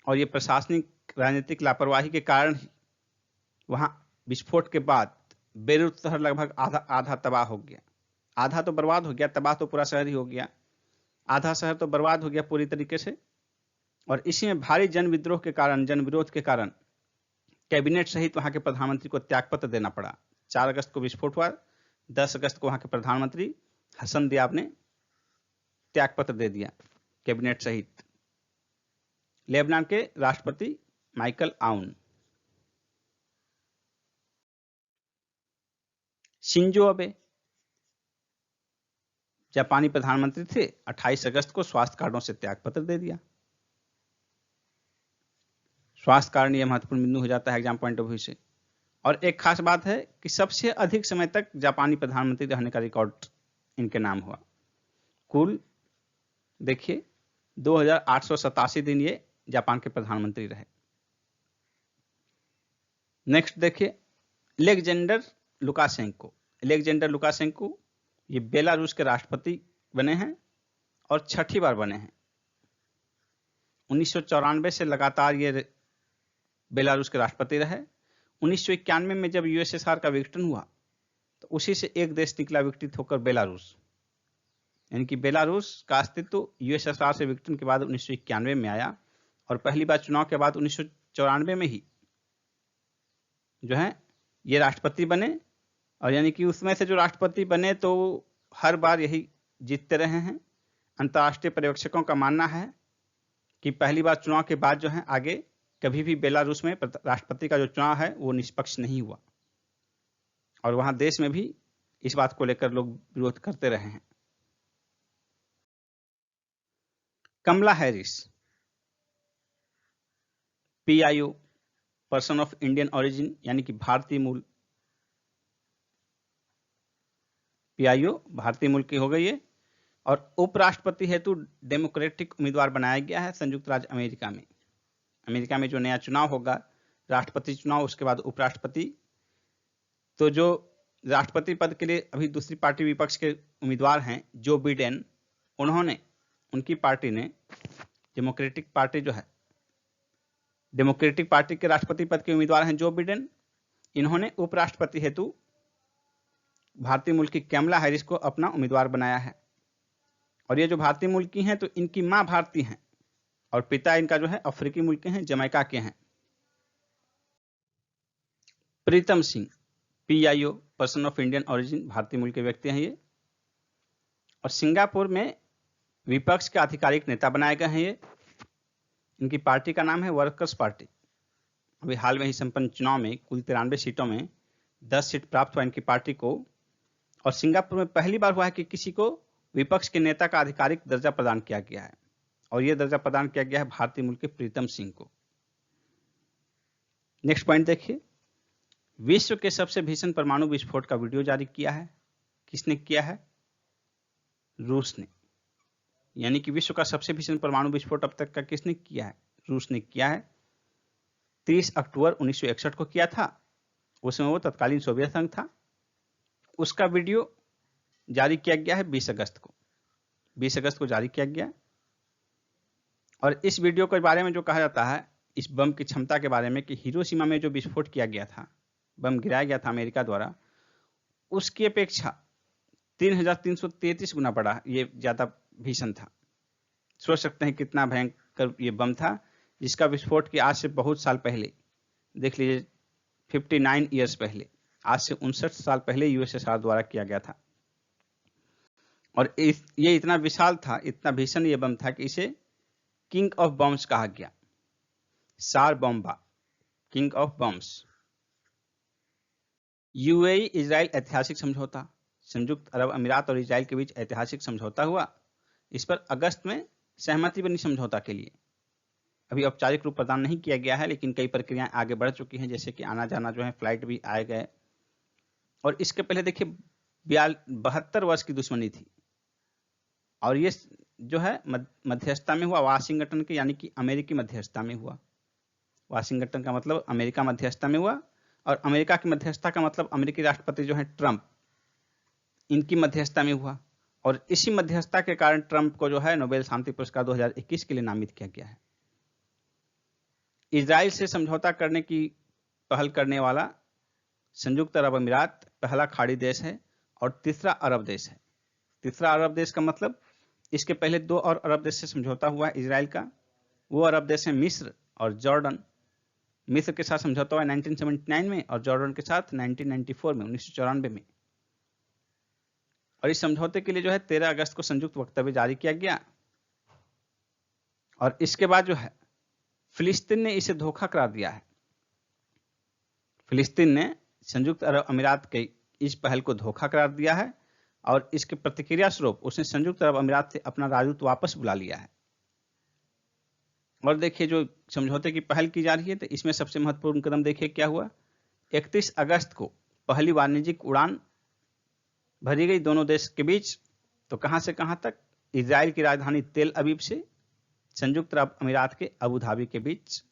और ये प्रशासनिक राजनीतिक लापरवाही के कारण ही वहां विस्फोट के बाद बेरूत शहर लगभग आधा तबाह हो गया। आधा तो बर्बाद हो गया, तबाह तो पूरा शहर ही हो गया। आधा शहर तो बर्बाद हो गया पूरी तरीके से। और इसी में भारी जन विद्रोह के कारण, जन विरोध के कारण कैबिनेट सहित वहां के प्रधानमंत्री को त्यागपत्र देना पड़ा। 4 अगस्त को विस्फोट हुआ, 10 अगस्त को वहां के प्रधानमंत्री हसन दियाब ने त्यागपत्र दे दिया कैबिनेट सहित। लेबनान के राष्ट्रपति माइकल आउन। शिंजो अबे जापानी प्रधानमंत्री थे, 28 अगस्त को स्वास्थ्य कार्डों से त्यागपत्र दे दिया। स्वास्थ्य कार्ड यह महत्वपूर्ण बिंदु हो जाता है एग्जाम पॉइंट ऑफ व्यू से। और एक खास बात है कि सबसे अधिक समय तक जापानी प्रधानमंत्री रहने का रिकॉर्ड इनके नाम हुआ। कुल देखिए 2887 दिन ये जापान के प्रधानमंत्री रहे। नेक्स्ट देखिए अलेक्जेंडर लुकाशेंको। अलेक्जेंडर लुकाशेंको ये बेलारूस के राष्ट्रपति बने हैं और 6ठी बार बने हैं। 1994 से लगातार ये बेलारूस के राष्ट्रपति रहे। 1991 में जब यूएसएसआर का विघटन हुआ तो उसी से एक देश निकला विकसित होकर बेलारूस, यानी कि बेलारूस का अस्तित्व यूएसएसआर से विघटन के बाद 1991 में आया। और पहली बार चुनाव के बाद 1994 में ही जो है ये राष्ट्रपति बने। और यानी कि उसमें से जो राष्ट्रपति बने तो हर बार यही जीतते रहे हैं। अंतर्राष्ट्रीय पर्यवेक्षकों का मानना है कि पहली बार चुनाव के बाद जो है आगे कभी भी बेलारूस में राष्ट्रपति का जो चुनाव है वो निष्पक्ष नहीं हुआ। और वहां देश में भी इस बात को लेकर लोग विरोध करते रहे हैं। Kamala Harris, PIO, person of Indian origin, यानी कि भारतीय मूल। पीआईओ भारतीय मूल की हो गई है। और उपराष्ट्रपति हेतु डेमोक्रेटिक उम्मीदवार बनाया गया है संयुक्त राज्य अमेरिका में। अमेरिका में जो नया चुनाव होगा, राष्ट्रपति चुनाव, उसके बाद उपराष्ट्रपति, तो जो राष्ट्रपति पद के लिए अभी दूसरी पार्टी विपक्ष के उम्मीदवार हैं जो बिडेन, उन्होंने, उनकी पार्टी ने, डेमोक्रेटिक पार्टी जो है, डेमोक्रेटिक पार्टी के राष्ट्रपति पद के उम्मीदवार हैं जो बिडेन, इन्होंने उपराष्ट्रपति हेतु भारतीय मूल की कमला हैरिस को अपना उम्मीदवार बनाया है। और ये जो भारतीय मूल की हैं तो इनकी मां भारतीय हैं और पिता इनका जो है अफ्रीकी मूल के हैं, जमैका के हैं। Pritam Singh, PIO, person of Indian origin, भारतीय मूल के व्यक्ति हैं ये। और सिंगापुर में विपक्ष के आधिकारिक नेता बनाए गए हैं ये। इनकी पार्टी का नाम है वर्कर्स पार्टी। अभी हाल में ही संपन्न चुनाव में कुल 93 सीटों में 10 सीट प्राप्त हुआ इनकी पार्टी को। और सिंगापुर में पहली बार हुआ है कि किसी को विपक्ष के नेता का आधिकारिक दर्जा प्रदान किया गया है। और यह दर्जा प्रदान किया गया है भारतीय मूल के प्रीतम सिंह को। नेक्स्ट पॉइंट देखिए, विश्व के सबसे भीषण परमाणु विस्फोट का वीडियो जारी किया है। किसने किया है? रूस ने। यानी कि विश्व का सबसे भीषण परमाणु विस्फोट अब तक का किसने किया है? रूस ने किया है। 30 अक्टूबर 1961 को किया था। उसमें वो तत्कालीन सोवियत संघ था। उसका वीडियो जारी किया गया है 20 अगस्त को। 20 अगस्त को जारी किया गया। और इस वीडियो के बारे में जो कहा जाता है, इस बम की क्षमता के बारे में, कि हिरोशिमा में जो विस्फोट किया गया था, बम गिराया गया था अमेरिका द्वारा, उसकी अपेक्षा 3333 गुना बड़ा ये ज्यादा भीषण था। सोच सकते हैं कितना भयंकर ये बम था, जिसका विस्फोट कि आज से बहुत साल पहले, देख लीजिए 59 ईयर्स पहले, आज से 59 साल पहले यूएसएसआर द्वारा किया गया था। और ये इतना विशाल था, इतना भीषण ये बम था कि इसे किंग ऑफ बॉम्ब्स कहा गया। Tsar Bomba, king of bombs. UAE Israel ऐतिहासिक समझौता, संयुक्त अरब अमीरात और इजराइल के बीच ऐतिहासिक समझौता हुआ। इस पर अगस्त में सहमति बनी समझौता के लिए। अभी औपचारिक रूप प्रदान नहीं किया गया है, लेकिन कई प्रक्रियाएं आगे बढ़ चुकी हैं, जैसे कि आना जाना जो है, फ्लाइट भी आए गए। और इसके पहले देखिए 72 वर्ष की दुश्मनी थी, और ये जो है मध्यस्थता में हुआ, वाशिंगटन के यानी कि अमेरिकी मध्यस्थता में हुआ। वाशिंगटन का मतलब अमेरिका मध्यस्थता में हुआ, और अमेरिका की मध्यस्थता का मतलब अमेरिकी राष्ट्रपति जो है ट्रंप, इनकी मध्यस्थता में हुआ। और इसी मध्यस्थता के कारण ट्रंप को जो है नोबेल शांति पुरस्कार 2021 के लिए नामित किया गया है। इजराइल से समझौता करने की पहल करने वाला संयुक्त अरब अमीरात पहला खाड़ी देश है और तीसरा अरब देश है। तीसरा अरब देश का मतलब इसके पहले 2 और अरब देश से समझौता हुआ है इजराइल का। वो अरब देश है मिस्र और जॉर्डन। मिस्र के साथ समझौता हुआ 1979 में और जॉर्डन के साथ 1994 में, 1994 में। और इस समझौते के लिए जो है 13 अगस्त को संयुक्त वक्तव्य जारी किया गया। और इसके बाद जो है फिलिस्तीन ने इसे धोखा करार दिया है। फिलिस्तीन ने संयुक्त अरब अमीरात के इस पहल को धोखा करार दिया है, और इसके प्रतिक्रिया स्वरूप उसने संयुक्त अरब अमीरात से अपना राजदूत वापस बुला लिया है। और देखिए जो समझौते की पहल की जा रही है, तो इसमें सबसे महत्वपूर्ण कदम देखिए क्या हुआ। 31 अगस्त को पहली वाणिज्यिक उड़ान भरी गई दोनों देश के बीच। तो कहां से कहां तक? इजराइल की राजधानी तेल अवीव से संयुक्त अरब अमीरात के अबू धाबी के बीच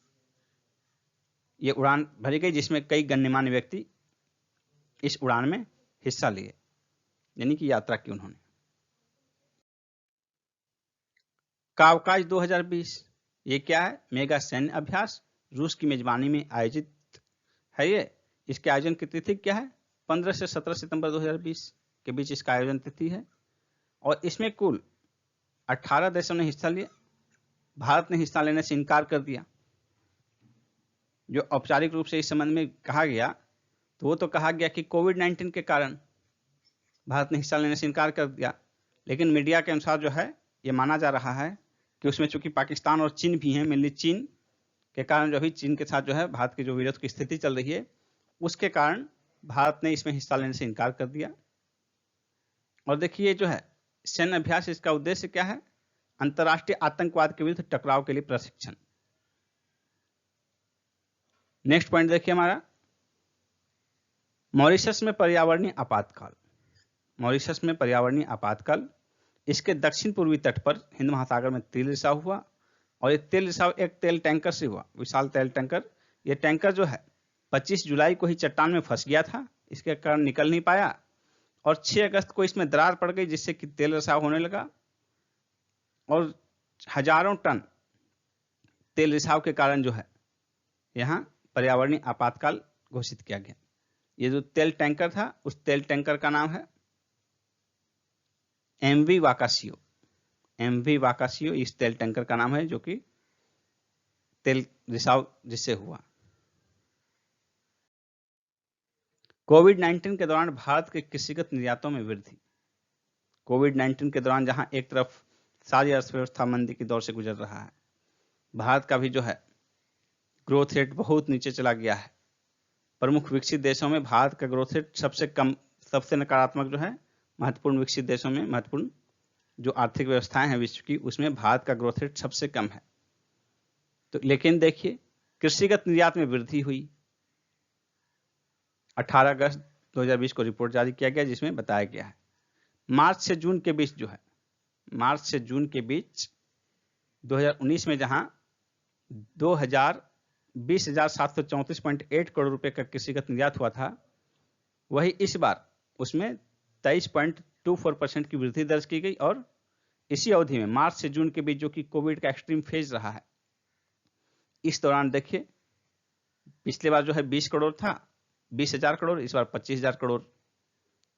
ये उड़ान भरी गई, जिसमें कई गण्यमान्य व्यक्ति इस उड़ान में हिस्सा लिए, यानी कि यात्रा की उन्होंने। कावकाज 2020 ये क्या है? मेगा सैन्य अभ्यास रूस की मेजबानी में आयोजित है ये। इसके आयोजन की तिथि क्या है? 15 से 17 सितंबर 2020 के बीच इसका आयोजन तिथि है। और इसमें कुल 18 देशों ने हिस्सा लिया। भारत ने हिस्सा लेने से इनकार कर दिया। जो औपचारिक रूप से इस संबंध में कहा गया, तो वो तो कहा गया कि कोविड-19 के कारण भारत ने हिस्सा लेने से इनकार कर दिया। लेकिन मीडिया के अनुसार जो है ये माना जा रहा है कि उसमें चूंकि पाकिस्तान और चीन भी हैं, मेनली चीन के कारण, जो भी चीन के साथ जो है भारत की जो विरोध की स्थिति चल रही है, उसके कारण भारत ने इसमें हिस्सा लेने से इनकार कर दिया। और देखिए जो है सैन्य अभ्यास, इसका उद्देश्य क्या है? अंतर्राष्ट्रीय आतंकवाद के विरुद्ध टकराव के लिए प्रशिक्षण। नेक्स्ट पॉइंट देखिए हमारा, मॉरिशस में पर्यावरणीय आपातकाल। मॉरिशस में पर्यावरणीय आपातकाल, इसके दक्षिण पूर्वी तट पर हिंद महासागर में तेल रिसाव हुआ। और ये तेल रिसाव एक तेल टैंकर से हुआ, विशाल तेल टैंकर। ये टैंकर जो है 25 जुलाई को ही चट्टान में फंस गया था, इसके कारण निकल नहीं पाया। और 6 अगस्त को इसमें दरार पड़ गई, जिससे कि तेल रिसाव होने लगा, और हजारों टन तेल रिसाव के कारण जो है यहाँ पर्यावरणीय आपातकाल घोषित किया गया। ये जो तेल टैंकर था, उस तेल टैंकर का नाम है एमवी वाकासियो। एमवी वाकासियो इस तेल टैंकर का नाम है, जो कि तेल रिसाव जिससे हुआ। कोविड-19 के दौरान भारत के कृषिगत निर्यातों में वृद्धि। कोविड-19 के दौरान जहां एक तरफ सारी अर्थव्यवस्था मंदी की दौर से गुजर रहा है, भारत का भी जो है ग्रोथ रेट बहुत नीचे चला गया है। प्रमुख विकसित देशों में भारत का ग्रोथ रेट सबसे कम, सबसे नकारात्मक जो है महत्वपूर्ण विकसित देशों में, महत्वपूर्ण जो आर्थिक व्यवस्थाएं हैं विश्व की, उसमें भारत का ग्रोथ रेट सबसे कम है। तो लेकिन देखिए कृषिगत निर्यात में वृद्धि हुई। 18 अगस्त 2020 को रिपोर्ट जारी किया गया, जिसमें बताया गया है मार्च से जून के बीच जो है, मार्च से जून के बीच 2019 में जहां 20,734.8 करोड़ रुपए का कृषिगत निर्यात हुआ था, वही इस बार उसमें 23.24% की वृद्धि दर्ज की गई। और इसी अवधि में मार्च से जून के बीच, जो कि कोविड का एक्सट्रीम फेज रहा है, इस दौरान देखिए पिछले बार जो है 20 करोड़ था, 20,000 करोड़, इस बार 25,000 करोड़,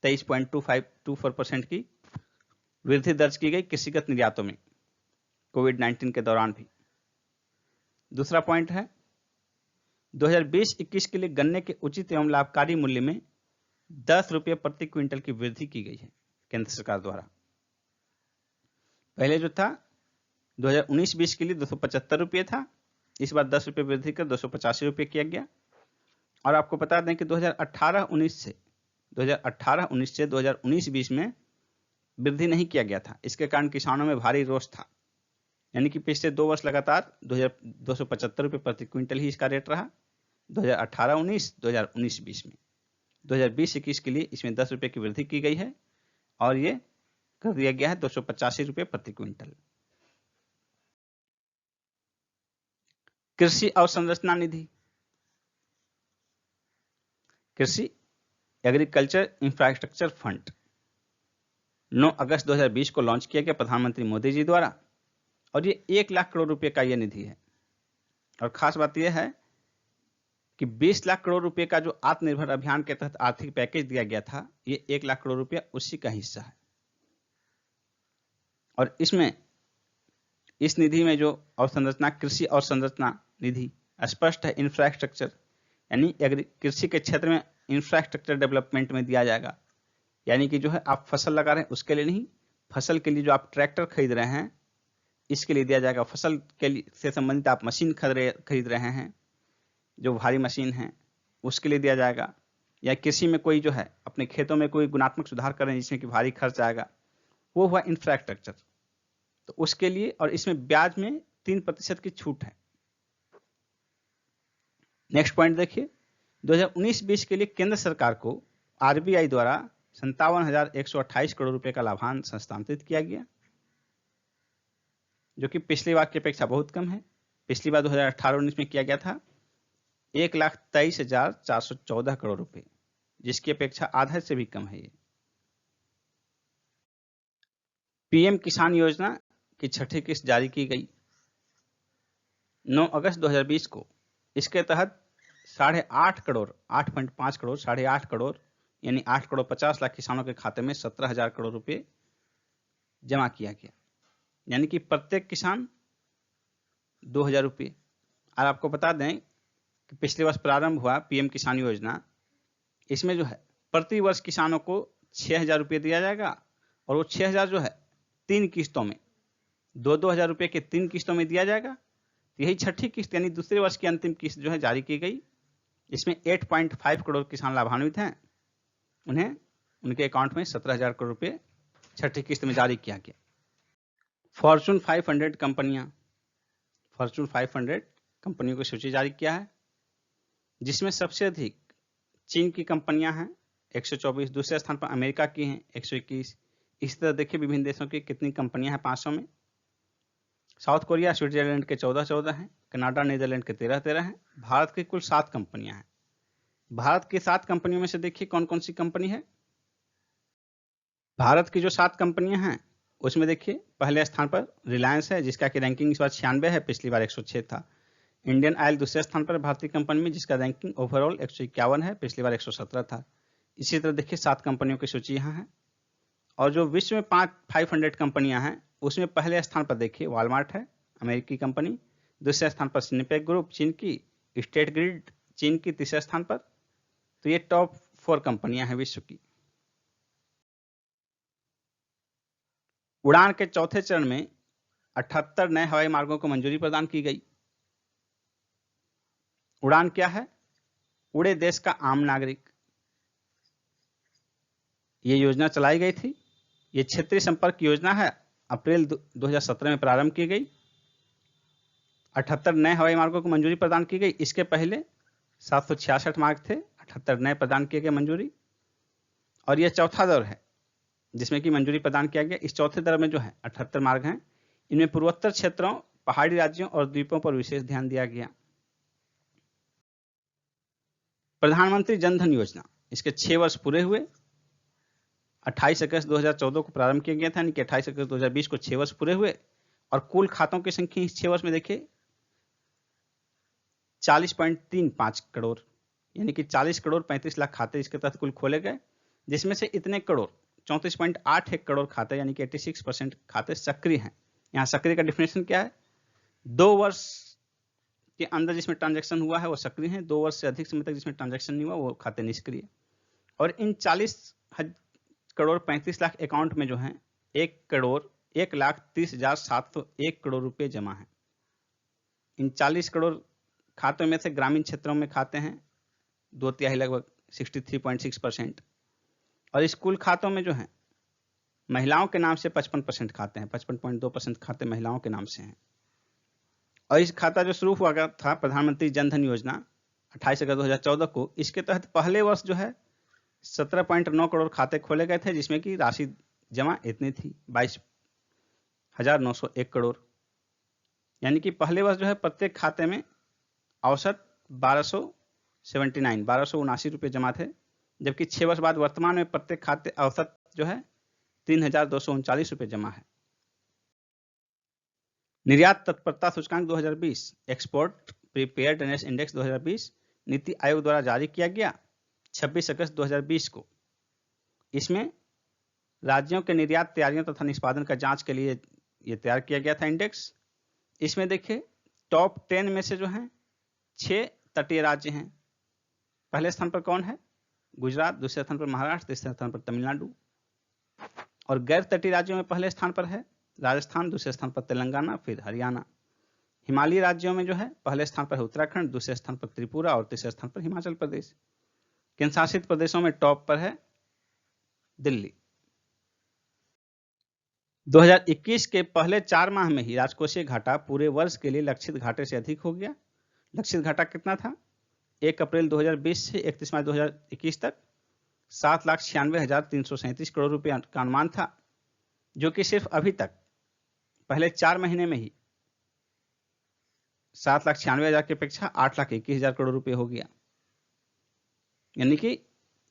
23.24% की वृद्धि दर्ज की गई कृषिगत निर्यातों में कोविड-19 के दौरान भी। दूसरा पॉइंट है 2020-21 के लिए गन्ने के उचित एवं लाभकारी मूल्य में 10 रुपये प्रति क्विंटल की वृद्धि की गई है केंद्र सरकार द्वारा। पहले जो था 2019-20 के लिए 275 रुपये था, इस बार 10 रुपये वृद्धि कर 285 रुपये किया गया। और आपको बता दें कि 2018-19 से 2019-20 में वृद्धि नहीं किया गया था। इसके कारण किसानों में भारी रोष था, यानी कि पिछले 2 वर्ष लगातार 275 रुपये प्रति क्विंटल ही इसका रेट रहा 2018-19, 2019-20 में। 2020-21 के लिए इसमें 10 रुपये की वृद्धि की गई है और ये कर दिया गया है 285 रुपये प्रति क्विंटल। कृषि अवसंरचना निधि, कृषि एग्रीकल्चर इंफ्रास्ट्रक्चर फंड 9 अगस्त 2020 को लॉन्च किया गया प्रधानमंत्री मोदी जी द्वारा और ये 1 लाख करोड़ रुपए का यह निधि है। और खास बात यह है कि 20 लाख करोड़ रुपए का जो आत्मनिर्भर अभियान के तहत आर्थिक पैकेज दिया गया था, ये 1 लाख करोड़ रुपया उसी का हिस्सा है। और इसमें इस निधि में जो अवसंरचना कृषि अवसंरचना निधि स्पष्ट है इंफ्रास्ट्रक्चर, यानी कृषि के क्षेत्र में इंफ्रास्ट्रक्चर डेवलपमेंट में दिया जाएगा। यानी कि जो है आप फसल लगा रहे हैं उसके लिए नहीं, फसल के लिए जो आप ट्रैक्टर खरीद रहे हैं इसके लिए दिया जाएगा। फसल के लिए से संबंधित आप मशीन खरीद रहे हैं, जो भारी मशीन है उसके लिए दिया जाएगा। या कृषि में कोई जो है अपने खेतों में कोई गुणात्मक सुधार कर रहे हैं जिसमें कि भारी खर्च आएगा, वो हुआ इंफ्रास्ट्रक्चर, तो उसके लिए। और इसमें ब्याज में 3% की छूट है। नेक्स्ट पॉइंट देखिए, 2019-20 के लिए केंद्र सरकार को आरबीआई द्वारा 57,128 करोड़ रुपए का लाभांश हस्तांतरित किया गया, जो कि पिछली बार की अपेक्षा बहुत कम है। पिछली बार 2018-19 में किया गया था 1,23,414 करोड़ रुपए, जिसकी अपेक्षा आधा से भी कम है। ये पीएम किसान योजना की छठी किस्त जारी की गई 9 अगस्त 2020 को। इसके तहत 8.5 करोड़ 8.5 करोड़ 8.5 करोड़ यानी 8 करोड़ 50 लाख किसानों के खाते में 17,000 करोड़ रुपए जमा किया गया, यानी कि प्रत्येक किसान 2,000 रुपये। और आपको बता दें कि पिछले वर्ष प्रारंभ हुआ पीएम किसान योजना, इसमें जो है प्रति वर्ष किसानों को 6,000 रुपये दिया जाएगा और वो 6,000 जो है 3 किस्तों में 2,000 रुपये के 3 किस्तों में दिया जाएगा। यही छठी किस्त यानी दूसरे वर्ष की अंतिम किस्त जो है जारी की गई। इसमें 8.5 करोड़ किसान लाभान्वित हैं, उन्हें उनके अकाउंट में 17,000 करोड़ रुपये छठी किस्त में जारी किया गया। फॉर्चून 500 कंपनियां, फॉर्चून 500 कंपनियों की सूची जारी किया है, जिसमें सबसे अधिक चीन की कंपनियां हैं 124, दूसरे स्थान पर अमेरिका की हैं 121। इस तरह देखिए विभिन्न देशों की कितनी कंपनियां हैं 500 में। साउथ कोरिया स्विट्जरलैंड के 14 हैं, कनाडा नीदरलैंड के 13 हैं। भारत की कुल 7 कंपनियां हैं। भारत की 7 कंपनियों में से देखिए कौन कौन सी कंपनी है। भारत की जो 7 कंपनियां हैं उसमें देखिए पहले स्थान पर रिलायंस है, जिसका कि रैंकिंग इस बार 96 है, पिछली बार 106 था। इंडियन ऑयल दूसरे स्थान पर भारतीय कंपनी में, जिसका रैंकिंग ओवरऑल 151 है, पिछली बार 117 था। इसी तरह देखिए 7 कंपनियों की सूची यहाँ है। और जो विश्व में 500 कंपनियां हैं उसमें पहले स्थान पर देखिए वॉलमार्ट है, अमेरिकी कंपनी। दूसरे स्थान पर सिनेपेक ग्रुप चीन की, स्टेट ग्रिड चीन की तीसरे स्थान पर। तो ये टॉप 4 कंपनियां हैं विश्व की। उड़ान के चौथे चरण में 78 नए हवाई मार्गों को मंजूरी प्रदान की गई। उड़ान क्या है? उड़े देश का आम नागरिक। ये योजना चलाई गई थी, ये क्षेत्रीय संपर्क योजना है, अप्रैल 2017 में प्रारंभ की गई। 78 नए हवाई मार्गों को मंजूरी प्रदान की गई। इसके पहले 766 मार्ग थे, 78 नए प्रदान किए गए मंजूरी। और यह चौथा दौर है जिसमें कि मंजूरी प्रदान किया गया। इस चौथे दौर में जो है 78 मार्ग हैं। इनमें पूर्वोत्तर क्षेत्रों, पहाड़ी राज्यों और द्वीपों पर विशेष ध्यान दिया गया। प्रधानमंत्री जनधन योजना, इसके 6 वर्ष पूरे हुए। 28 अगस्त 2014 को प्रारंभ किया गया था, यानी कि 28 अगस्त 2020 को 6 वर्ष पूरे हुए। और कुल खातों की संख्या इस 6 वर्ष में देखिए 40.35 करोड़, यानी कि 40 करोड़ 35 लाख खाते इसके तहत कुल खोले गए, जिसमें से इतने करोड़ 34.81 करोड़ खाते यानी कि 86% खाते सक्रिय हैं। यहाँ सक्रिय का डिफिनेशन क्या है? 2 वर्ष के अंदर जिसमें ट्रांजैक्शन हुआ है वो सक्रिय है, 2 वर्ष से अधिक समय तक जिसमें ट्रांजैक्शन नहीं हुआ वो खाते निष्क्रिय। और इन 40 करोड़ 35 लाख अकाउंट में जो है 1,30,701 करोड़ रुपए जमा है। इन 40 करोड़ खातों में से ग्रामीण क्षेत्रों में खाते हैं 2/3 लगभग 63.6%। और स्कूल खातों में जो है महिलाओं के नाम से 55% खाते हैं, 55.2% खाते महिलाओं के नाम से हैं। और इस खाता जो शुरू हुआ था प्रधानमंत्री जन धन योजना 28 अगस्त 2014 को, इसके तहत पहले वर्ष जो है 17.9 करोड़ खाते खोले गए थे, जिसमें कि राशि जमा इतनी थी 22,901 करोड़। यानी कि पहले वर्ष जो है प्रत्येक खाते में औसत 1279 रुपये जमा थे, जबकि 6 वर्ष बाद वर्तमान में प्रत्येक खाते औसत जो है 3,239 रुपये जमा है। निर्यात तत्परता सूचकांक 2020 export preparedness index 2020 NITI Aayog द्वारा जारी किया गया 26 अगस्त 2020 को। इसमें राज्यों के निर्यात तैयारियों तथा निष्पादन का जांच के लिए यह तैयार किया गया था इंडेक्स। इसमें देखिए टॉप 10 में से जो है 6 तटीय राज्य हैं। पहले स्थान पर कौन है? गुजरात, दूसरे स्थान पर महाराष्ट्र, तीसरे स्थान पर तमिलनाडु। और गैर तटीय राज्यों में पहले स्थान पर है राजस्थान, दूसरे स्थान पर तेलंगाना, फिर हरियाणा। हिमालयी राज्यों में जो है पहले स्थान पर है उत्तराखंड, दूसरे स्थान पर त्रिपुरा और तीसरे स्थान पर हिमाचल प्रदेश। केंद्र शासित प्रदेशों में टॉप पर है दिल्ली। 2021 के पहले 4 माह में ही राजकोषीय घाटा पूरे वर्ष के लिए लक्षित घाटे से अधिक हो गया। लक्षित घाटा कितना था? 1 अप्रैल 2020 से 31 मार्च 2021 तक 7,96,337 करोड़ रुपए का अनुमान था, जो कि सिर्फ अभी तक पहले 4 महीने में ही 7,96,000 की अपेक्षा 8,21,000 करोड़ रुपए हो गया। यानी कि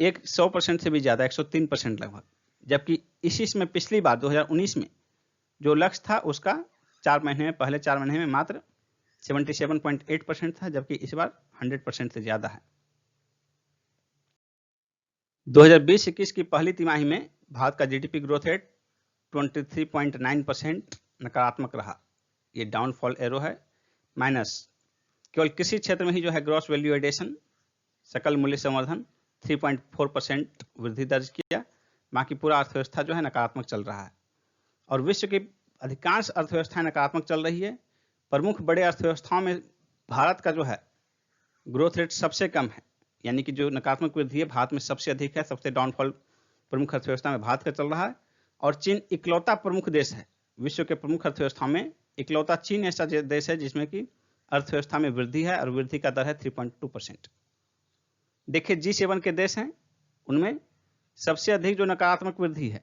100% से भी ज्यादा, 103% लगभग। जबकि इसी में पिछली बार 2019 में जो लक्ष्य था उसका पहले 4 महीने में मात्र 77.8% था, जबकि इस बार 100% से ज्यादा है। 2020-21 की पहली तिमाही में भारत का जीडीपी ग्रोथ रेट 23.9% नकारात्मक रहा। ये डाउनफॉल एरो है माइनस। केवल कृषि क्षेत्र में ही जो है ग्रॉस वैल्यू एडिशन सकल मूल्य संवर्धन 3.4% वृद्धि दर्ज किया। बाकी पूरा अर्थव्यवस्था जो है नकारात्मक चल रहा है और विश्व की अधिकांश अर्थव्यवस्थाएं नकारात्मक चल रही है। प्रमुख बड़े अर्थव्यवस्थाओं में भारत का जो है ग्रोथ रेट सबसे कम है, यानी कि जो नकारात्मक वृद्धि है भारत में सबसे अधिक है। सबसे डाउनफॉल प्रमुख अर्थव्यवस्था में भारत का चल रहा है और चीन इकलौता प्रमुख देश है। विश्व के प्रमुख अर्थव्यवस्थाओं में इकलौता चीन ऐसा देश है जिसमें कि अर्थव्यवस्था में वृद्धि है और वृद्धि का दर है 3.2%। देखिए G7 के देश हैं, उनमें सबसे अधिक जो नकारात्मक वृद्धि है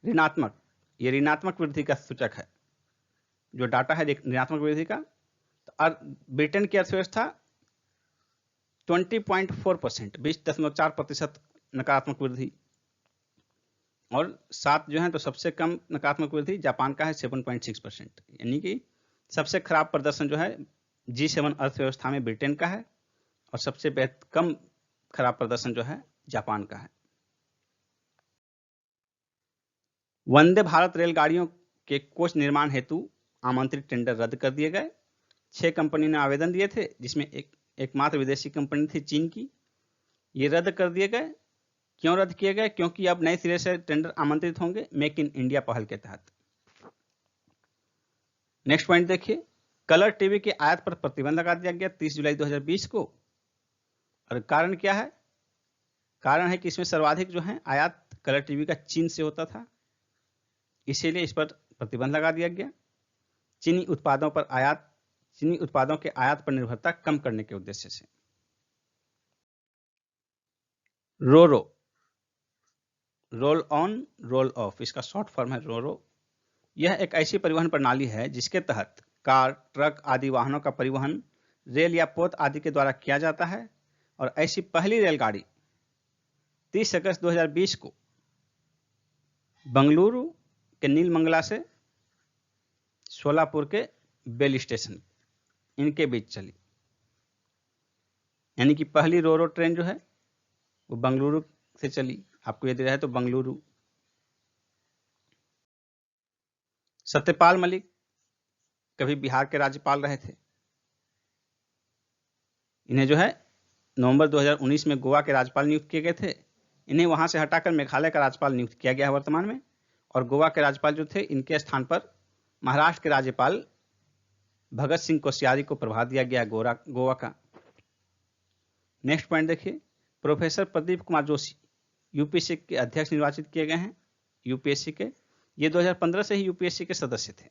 ऋणात्मक, ये ऋणात्मक वृद्धि का सूचक है जो डाटा है ऋणात्मक वृद्धि का। तो ब्रिटेन की अर्थव्यवस्था 20.4%, 20.4% नकारात्मक वृद्धि। और 7 जो है तो सबसे कम नकारात्मक वृद्धि जापान का है 7.6%। यानी कि सबसे खराब प्रदर्शन जो है G7 अर्थव्यवस्था में ब्रिटेन का है और सबसे कम खराब प्रदर्शन जो है जापान का है। वंदे भारत रेलगाड़ियों के कोच निर्माण हेतु आमंत्रित टेंडर रद्द कर दिए गए। 6 कंपनी ने आवेदन दिए थे, जिसमें एकमात्र विदेशी कंपनी थी चीन की। ये रद्द कर दिए गए। क्यों रद्द किए गए? क्योंकि अब नए सिरे से टेंडर आमंत्रित होंगे मेक इन इंडिया पहल के तहत। नेक्स्ट पॉइंट देखिए, कलर टीवी के आयात पर प्रतिबंध लगा दिया गया 30 जुलाई 2020 को। और कारण क्या है? कारण है कि इसमें सर्वाधिक जो है आयात कलर टीवी का चीन से होता था, इसीलिए इस पर प्रतिबंध लगा दिया गया। चीनी उत्पादों के आयात पर निर्भरता कम करने के उद्देश्य से। रोरो, रोल ऑन रोल ऑफ, इसका शॉर्ट फॉर्म है रोरो। यह एक ऐसी परिवहन प्रणाली है जिसके तहत कार, ट्रक आदि वाहनों का परिवहन रेल या पोत आदि के द्वारा किया जाता है। और ऐसी पहली रेलगाड़ी 30 अगस्त 2020 को बंगलुरु के नीलमंगला से सोलापुर के बेल स्टेशन इनके बीच चली। यानी कि पहली रोरो ट्रेन जो है वो बंगलुरु से चली। आपको यदि रहे तो बंगलुरु। सत्यपाल मलिक कभी बिहार के राज्यपाल रहे थे। इन्हें जो है नवंबर 2019 में गोवा के राज्यपाल नियुक्त किए गए थे। इन्हें वहां से हटाकर मेघालय का राज्यपाल नियुक्त किया गया है वर्तमान में। और गोवा के राज्यपाल जो थे, इनके स्थान पर महाराष्ट्र के राज्यपाल भगत सिंह कोश्यारी को प्रभार दिया गया गोवा का। नेक्स्ट पॉइंट देखिए, प्रोफेसर प्रदीप कुमार जोशी यूपीएससी के अध्यक्ष निर्वाचित किए गए हैं यूपीएससी के। ये 2015 से ही यूपीएससी के सदस्य थे।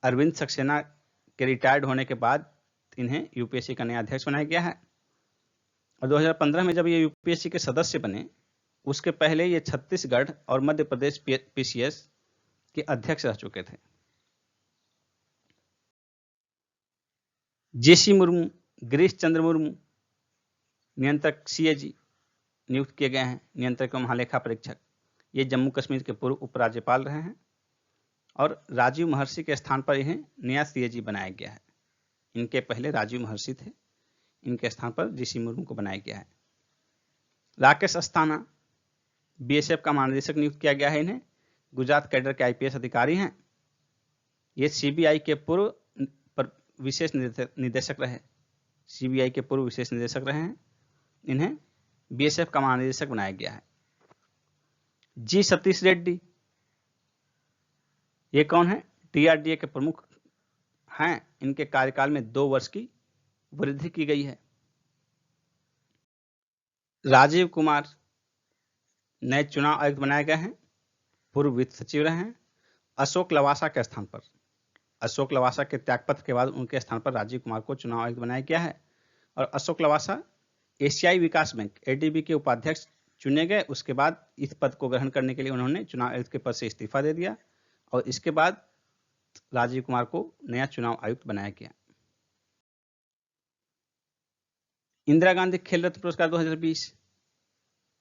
अरविंद सक्सेना के रिटायर्ड होने के बाद इन्हें यूपीएससी का नया अध्यक्ष बनाया गया है। और 2015 में जब ये यूपीएससी के सदस्य बने, उसके पहले ये छत्तीसगढ़ और मध्य प्रदेश पीसीएस के अध्यक्ष रह चुके थे। जेसी मुर्मू, गिरीश चंद्र मुर्मू नियंत्रक सीएजी नियुक्त किए गए हैं, नियंत्रक एवं महालेखा परीक्षक। ये जम्मू कश्मीर के पूर्व उपराज्यपाल रहे हैं और राजीव महर्षि के स्थान पर इन्हें नया सीएजी बनाया गया है। इनके पहले राजीव महर्षि थे, इनके स्थान पर जेसी मुर्मू को बनाया गया है। राकेश अस्थाना बीएसएफ का महानिदेशक नियुक्त किया गया है इन्हें। गुजरात कैडर के आईपीएस अधिकारी हैं। ये सीबीआई के पूर्व विशेष निदेशक रहे, सीबीआई के पूर्व विशेष निदेशक रहे हैं। इन्हें बीएसएफ का महानिदेशक बनाया गया है। जी सतीश रेड्डी, ये कौन है? डीआरडीए के प्रमुख हैं। इनके कार्यकाल में 2 वर्ष की वृद्धि की गई है। राजीव कुमार नए चुनाव आयुक्त बनाए गए हैं, पूर्व वित्त सचिव रहे हैं। अशोक लवासा के स्थान पर, अशोक लवासा के त्यागपत्र के बाद उनके स्थान पर राजीव कुमार को चुनाव आयुक्त बनाया गया है। और अशोक लवासा एशियाई विकास बैंक एडीबी के उपाध्यक्ष चुने गए। उसके बाद इस पद को ग्रहण करने के लिए उन्होंने चुनाव आयुक्त के पद से इस्तीफा दे दिया और इसके बाद राजीव कुमार को नया चुनाव आयुक्त बनाया गया। इंदिरा गांधी खेल रत्न पुरस्कार 2020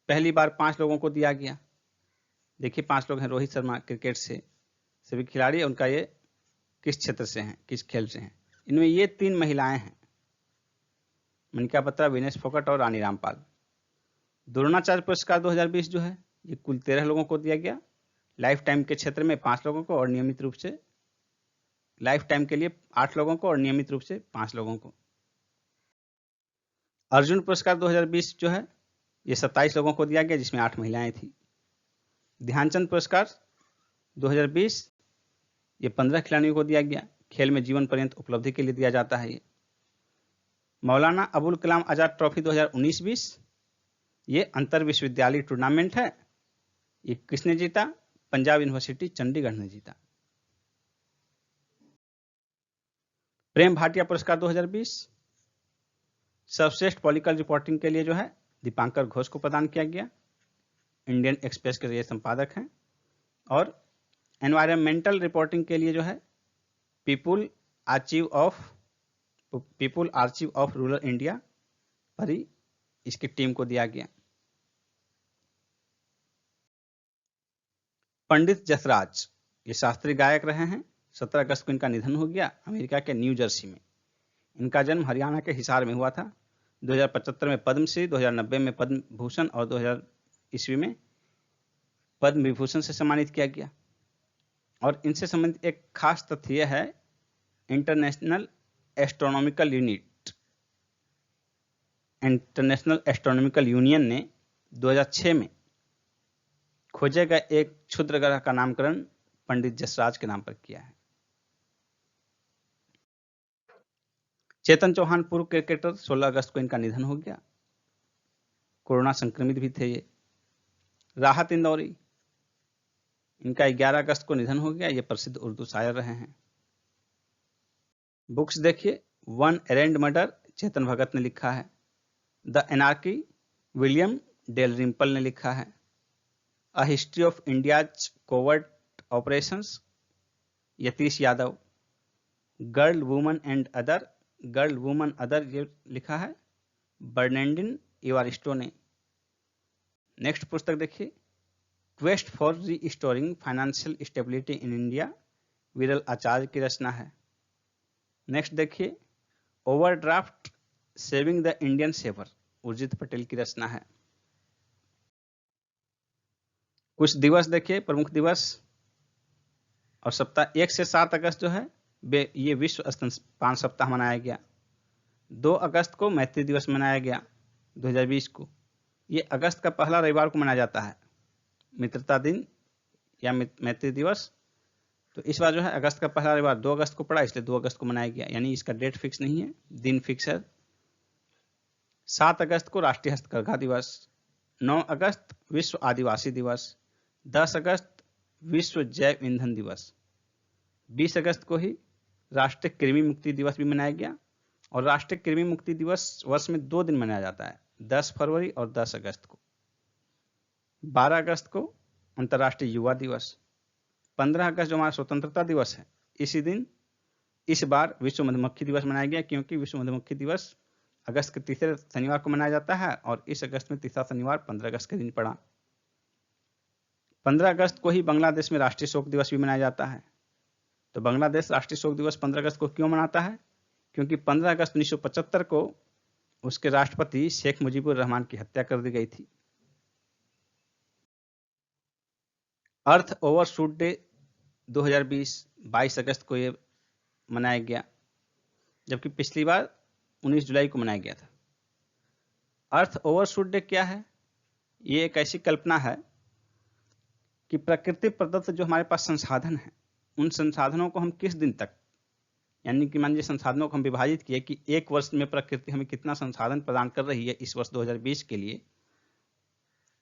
पहली बार 5 लोगों को दिया गया। देखिए 5 लोग हैं। रोहित शर्मा क्रिकेट से, सभी खिलाड़ी, उनका ये किस क्षेत्र से हैं, किस खेल से हैं। इनमें ये 3 महिलाएं हैं, मनिका बत्रा, विनेश फोगट और रानी रामपाल। द्रोणाचार्य पुरस्कार 2020 जो है ये कुल 13 लोगों को दिया गया। लाइफ टाइम के क्षेत्र में 5 लोगों को और नियमित रूप से, लाइफ टाइम के लिए 8 लोगों को और नियमित रूप से 5 लोगों को। अर्जुन पुरस्कार 2020 जो है ये 27 लोगों को दिया गया, जिसमें 8 महिलाएं थी। ध्यानचंद पुरस्कार 2020 ये 15 खिलाड़ियों को दिया गया। खेल में जीवन पर्यंत उपलब्धि के लिए दिया जाता है ये। मौलाना अबुल कलाम आजाद ट्रॉफी 2019-20 ये अंतर विश्वविद्यालय टूर्नामेंट है। ये किसने जीता? पंजाब यूनिवर्सिटी चंडीगढ़ ने जीता। प्रेम भाटिया पुरस्कार 2020 सर्वश्रेष्ठ पॉलिटिकल रिपोर्टिंग के लिए जो है दीपांकर घोष को प्रदान किया गया। इंडियन एक्सप्रेस के ये संपादक हैं। और एनवायरमेंटल रिपोर्टिंग के लिए जो है people archive of rural India पर ही इसकी टीम को दिया गया। पंडित जसराज ये शास्त्रीय गायक रहे हैं। 17 अगस्त को इनका निधन हो गया अमेरिका के न्यू जर्सी में। इनका जन्म हरियाणा के हिसार में हुआ था। 2075 में पद्मश्री, 2090 में पद्म भूषण और 2000 ईस्वी में पद्म विभूषण से सम्मानित किया गया। और इनसे संबंधित एक खास तथ्य यह है, इंटरनेशनल एस्ट्रोनॉमिकल यूनियन ने 2006 में खोजे गए एक क्षुद्र ग्रह का नामकरण पंडित जसराज के नाम पर किया है। चेतन चौहान पूर्व क्रिकेटर, 16 अगस्त को इनका निधन हो गया। कोरोना संक्रमित भी थे ये। राहत इंदौरी, इनका 11 अगस्त को निधन हो गया। ये प्रसिद्ध उर्दू शायर रहे हैं। बुक्स देखिए, one arranged murder Chetan Bhagat ने लिखा है। द एनार्की विलियम डेलरिम्पल ने लिखा है। A history of India's covert operations Yatish Yadav. Girl woman other ये लिखा है बर्नेंडिन इवारिस्टो ने। नेक्स्ट पुस्तक देखिए, quest for restoring financial stability in India, Viral Acharya की रचना है। नेक्स्ट देखिए, overdraft saving the Indian saver, Urjit Patel की रचना है। कुछ दिवस देखिए, प्रमुख दिवस और सप्ताह। 1 से 7 अगस्त जो है ये विश्व स्तनपान सप्ताह मनाया गया। 2 अगस्त को मैत्री दिवस मनाया गया 2020 को। ये अगस्त का पहला रविवार को मनाया जाता है, मित्रता दिन या मैत्री दिवस। तो इस बार जो है अगस्त का पहला रविवार 2 अगस्त को पड़ा, इसलिए 2 अगस्त को मनाया गया। यानी इसका डेट फिक्स नहीं है, दिन फिक्स है। 7 अगस्त को राष्ट्रीय हस्तकरघा दिवस, 9 अगस्त विश्व आदिवासी दिवस, 10 अगस्त विश्व जैव ईंधन दिवस, 20 अगस्त को ही राष्ट्रीय कृमि मुक्ति दिवस भी मनाया गया। और राष्ट्रीय कृमि मुक्ति दिवस वर्ष में 2 दिन मनाया जाता है, 10 फरवरी और 10 अगस्त को। 12 अगस्त को अंतर्राष्ट्रीय युवा दिवस, 15 अगस्त जो हमारा स्वतंत्रता दिवस है, इसी दिन इस बार विश्व मधुमक्खी दिवस मनाया गया, क्योंकि विश्व मधुमक्खी दिवस अगस्त के तीसरे शनिवार को मनाया जाता है और इस अगस्त में तीसरा शनिवार 15 अगस्त के दिन पड़ा। 15 अगस्त को ही बांग्लादेश में राष्ट्रीय शोक दिवस भी मनाया जाता है। तो बांग्लादेश राष्ट्रीय शोक दिवस 15 अगस्त को क्यों मनाता है? क्योंकि 15 अगस्त 1975 को उसके राष्ट्रपति शेख मुजीबुर रहमान की हत्या कर दी गई थी। अर्थ ओवरशूट डे 2020 22 अगस्त को ये मनाया गया, जबकि पिछली बार 19 जुलाई को मनाया गया था। अर्थ ओवरशूट डे क्या है? ये एक ऐसी कल्पना है कि प्रकृति प्रदत्त जो हमारे पास संसाधन है, उन संसाधनों को हम किस दिन तक, यानी कि मान लीजिए संसाधनों को हम विभाजित किए कि एक वर्ष में प्रकृति हमें कितना संसाधन प्रदान कर रही है इस वर्ष 2020 के लिए,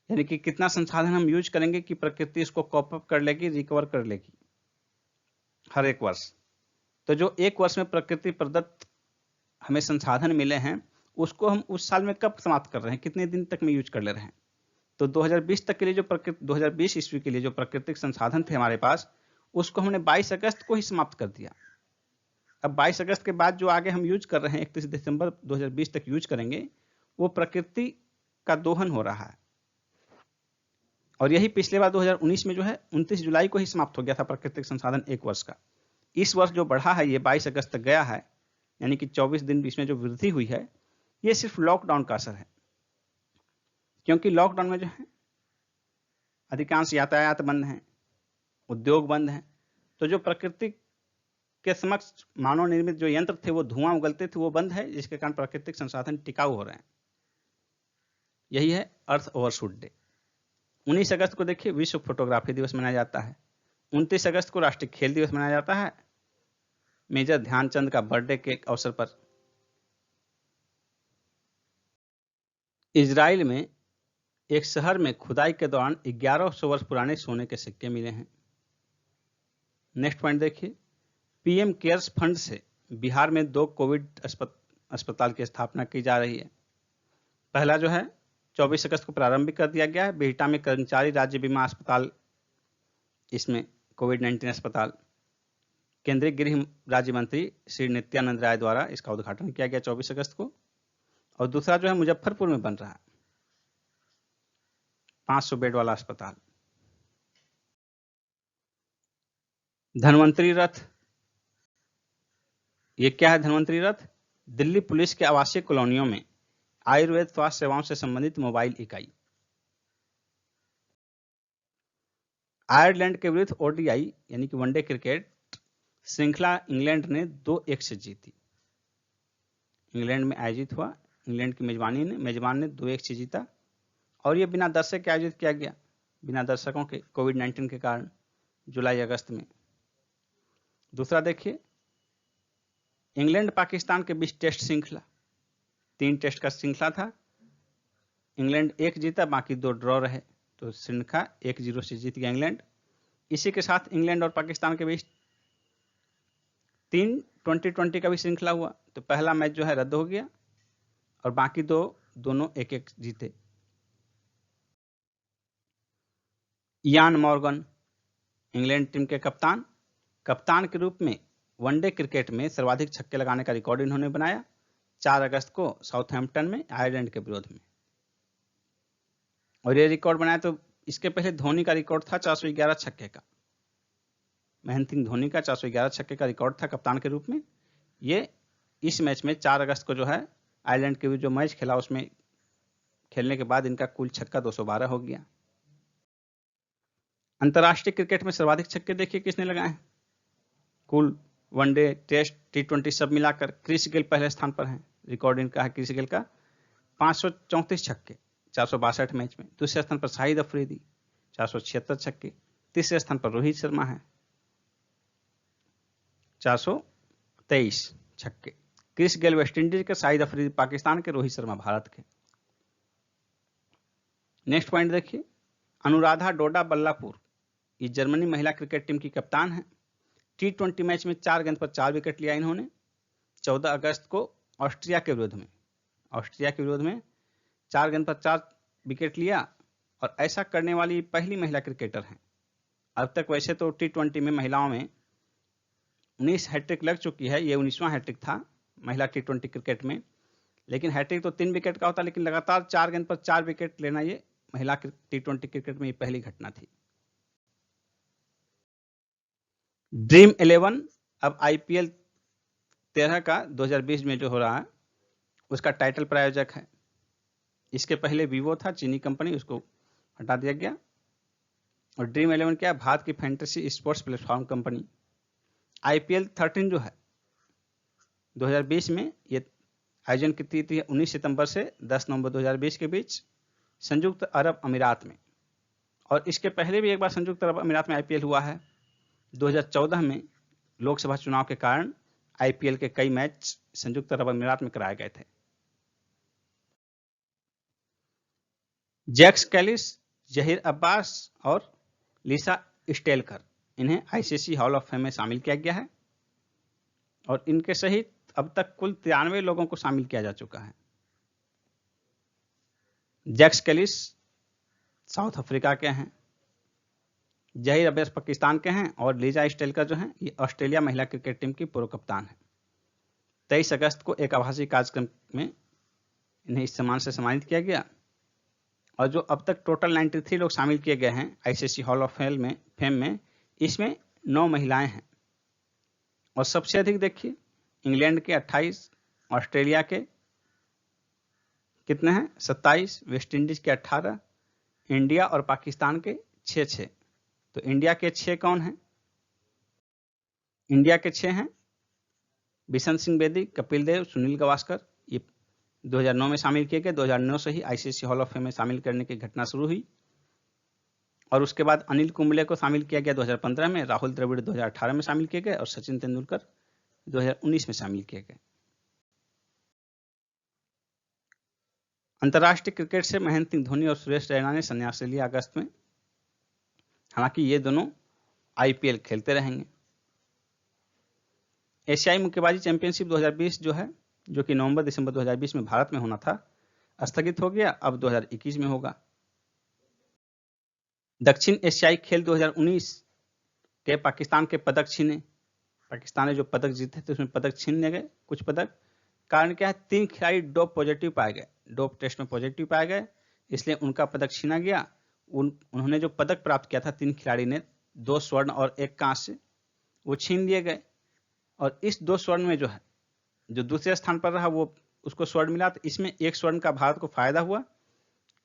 यानी कि कितना संसाधन हम यूज करेंगे कि प्रकृति इसको कॉप अप कर लेगी, रिकवर कर लेगी हर एक वर्ष। तो जो एक वर्ष में प्रकृति प्रदत्त हमें संसाधन मिले हैं, उसको हम उस साल में कब समाप्त कर रहे हैं, कितने दिन तक में यूज कर ले रहे हैं। तो 2020 तक के लिए जो 2020 ईस्वी के लिए जो प्राकृतिक संसाधन थे हमारे पास, उसको हमने 22 अगस्त को ही समाप्त कर दिया। अब 22 अगस्त के बाद जो आगे हम यूज कर रहे हैं 31 दिसंबर 2020 तक यूज करेंगे, वो प्रकृति का दोहन हो रहा है। और यही पिछले बार 2019 में जो है 29 जुलाई को ही समाप्त हो गया था प्राकृतिक संसाधन एक वर्ष का। इस वर्ष जो बढ़ा है ये 22 अगस्त तक गया है, यानी कि 24 दिन इसमें जो वृद्धि हुई है, ये सिर्फ लॉकडाउन का असर है। क्योंकि लॉकडाउन में जो है अधिकांश यातायात बंद हैं, उद्योग बंद हैं, तो जो प्रकृति के समक्ष मानव निर्मित जो यंत्र थे वो धुआं उगलते थे, वो बंद है, जिसके कारण प्राकृतिक संसाधन टिकाऊ हो रहे हैं। यही है अर्थ ओवरशूट डे। 19 अगस्त को देखिए विश्व फोटोग्राफी दिवस मनाया जाता है। 29 अगस्त को राष्ट्रीय खेल दिवस मनाया जाता है, मेजर ध्यानचंद का बर्थडे के अवसर पर। इजराइल में एक शहर में खुदाई के दौरान 1100 वर्ष पुराने सोने के सिक्के मिले हैं। नेक्स्ट पॉइंट देखिए, पीएम केयर्स फंड से बिहार में 2 कोविड अस्पताल की स्थापना की जा रही है। पहला जो है 24 अगस्त को प्रारंभ कर दिया गया है, बिहटा में कर्मचारी राज्य बीमा अस्पताल, इसमें कोविड-19 अस्पताल। केंद्रीय गृह राज्य मंत्री श्री नित्यानंद राय द्वारा इसका उद्घाटन किया गया 24 अगस्त को। और दूसरा जो है मुजफ्फरपुर में बन रहा है 500 बेड वाला अस्पताल। धन्वंतरी रथ, ये क्या है धन्वंतरी रथ? दिल्ली पुलिस के आवासीय कॉलोनियों में आयुर्वेद स्वास्थ्य सेवाओं से संबंधित मोबाइल इकाई। आयरलैंड के विरुद्ध ओडीआई यानी कि वनडे क्रिकेट श्रृंखला इंग्लैंड ने 2-1 से जीती। इंग्लैंड में आयोजित हुआ, इंग्लैंड की मेजबान ने 2-1 से जीता, और ये बिना दर्शक के आयोजित किया गया, बिना दर्शकों के, कोविड-19 के कारण, जुलाई अगस्त में। दूसरा देखिए, इंग्लैंड पाकिस्तान के बीच टेस्ट श्रृंखला, 3 टेस्ट का श्रृंखला था, इंग्लैंड 1 जीता, बाकी 2 ड्रॉ रहे, तो श्रृंखला 1-0 से जीत गया इंग्लैंड। इसी के साथ इंग्लैंड और पाकिस्तान के बीच 3 2020 का भी श्रृंखला हुआ, तो पहला मैच जो है रद्द हो गया और बाकी दोनों 1-1 जीते। इयान मॉर्गन इंग्लैंड टीम के कप्तान के रूप में वनडे क्रिकेट में सर्वाधिक छक्के लगाने का रिकॉर्ड इन्होंने बनाया 4 अगस्त को साउथहैम्पटन में आयरलैंड के विरोध में। और ये रिकॉर्ड बनाया तो इसके पहले धोनी का रिकॉर्ड था 411 छक्के का, महेंद्र सिंह धोनी का 411 छक्के का रिकॉर्ड था कप्तान के रूप में। ये इस मैच में 4 अगस्त को जो है आयरलैंड के विरुद्ध जो मैच खेला उसमें खेलने के बाद इनका कुल छक्का 212 हो गया। अंतर्राष्ट्रीय क्रिकेट में सर्वाधिक छक्के देखिए किसने लगाए हैं, कुल वनडे, टेस्ट, T20 सब मिलाकर क्रिस गेल पहले स्थान पर हैं। रिकॉर्ड इनका है क्रिस गेल का 534 छक्के 462 मैच में। दूसरे स्थान पर शाहिद अफरीदी 476 छक्के। तीसरे स्थान पर रोहित शर्मा है 423 छक्के। क्रिस गेल वेस्ट इंडीज के, शाहिद अफरीदी पाकिस्तान के, रोहित शर्मा भारत के। नेक्स्ट पॉइंट देखिए, अनुराधा डोडा बल्लापुर, ये जर्मनी महिला क्रिकेट टीम की कप्तान है। T20 मैच में 4 गेंद पर 4 विकेट लिया इन्होंने 14 अगस्त को ऑस्ट्रिया के विरोध में 4 गेंद पर 4 विकेट लिया, और ऐसा करने वाली पहली महिला क्रिकेटर हैं। अब तक वैसे तो T20 में महिलाओं में 19 हैट्रिक लग चुकी है, ये 19वां हैट्रिक था महिला T20 क्रिकेट में, लेकिन हैट्रिक तो 3 विकेट का होता है, लेकिन लगातार 4 गेंद पर 4 विकेट लेना ये महिला T20 क्रिकेट में ये पहली घटना थी। ड्रीम 11 अब IPL 13 का 2020 में जो हो रहा है उसका टाइटल प्रायोजक है। इसके पहले वीवो था, चीनी कंपनी, उसको हटा दिया गया। और ड्रीम 11 क्या है? भारत की fantasy sports platform company. IPL 13 जो है 2020 में ये आयोजन की थी 19 सितंबर से 10 नवंबर 2020 के बीच संयुक्त अरब अमीरात में, और इसके पहले भी एक बार संयुक्त अरब अमीरात में IPL हुआ है। 2014 में लोकसभा चुनाव के कारण IPL के कई मैच संयुक्त अरब अमीरात में कराए गए थे। जैक्स कैलिस, जहीर अब्बास और लिसा स्टेलकर, इन्हें ICC हॉल ऑफ फेम में शामिल किया गया है, और इनके सहित अब तक कुल 93 लोगों को शामिल किया जा चुका है। जैक्स कैलिस साउथ अफ्रीका के हैं, जहीर अब्बास पाकिस्तान के हैं, और लिजा स्टेलकर जो हैं ये ऑस्ट्रेलिया महिला क्रिकेट टीम की पूर्व कप्तान है। 23 अगस्त को एक आभासी कार्यक्रम में इन्हें इस सम्मान से सम्मानित किया गया, और जो अब तक टोटल 93 लोग शामिल किए गए हैं ICC हॉल ऑफ फेम में, इसमें 9 महिलाएं हैं। और सबसे अधिक देखिए, इंग्लैंड के 28, ऑस्ट्रेलिया के कितने हैं? 27, वेस्ट इंडीज के 18, इंडिया और पाकिस्तान के 6। तो इंडिया के 6 कौन हैं? इंडिया के 6 हैं बिशन सिंह बेदी, कपिल देव, सुनील गावस्कर, ये 2009 में शामिल किए गए। 2009 से ही ICC हॉल ऑफ फेम में शामिल करने की घटना शुरू हुई, और उसके बाद अनिल कुंबले को शामिल किया गया 2015 में, राहुल द्रविड़ 2018 में शामिल किए गए, और सचिन तेंदुलकर 2019 में शामिल किए गए। अंतर्राष्ट्रीय क्रिकेट से महेंद्र सिंह धोनी और सुरेश रैना ने संन्यास लिया अगस्त में। हालांकि ये दोनों IPL खेलते रहेंगे। एशियाई मुक्केबाजी चैंपियनशिप 2020 जो है, जो कि नवंबर-दिसंबर 2020 में भारत में होना था, स्थगित हो गया, अब 2021 में होगा। दक्षिण एशियाई खेल 2019 के पाकिस्तान के पदक छीने, पाकिस्तान ने जो पदक जीते थे उसमें पदक छीनने गए कुछ पदक। कारण क्या है? 3 खिलाड़ी डोप पॉजिटिव पाए गए, डोप टेस्ट में पॉजिटिव पाए गए, इसलिए उनका पदक छीना गया। उन्होंने जो पदक प्राप्त किया था 3 खिलाड़ी ने, 2 स्वर्ण और 1 कांस्य, वो छीन लिए गए। और इस 2 स्वर्ण में जो है, जो दूसरे स्थान पर रहा वो उसको स्वर्ण मिला, तो इसमें 1 स्वर्ण का भारत को फायदा हुआ।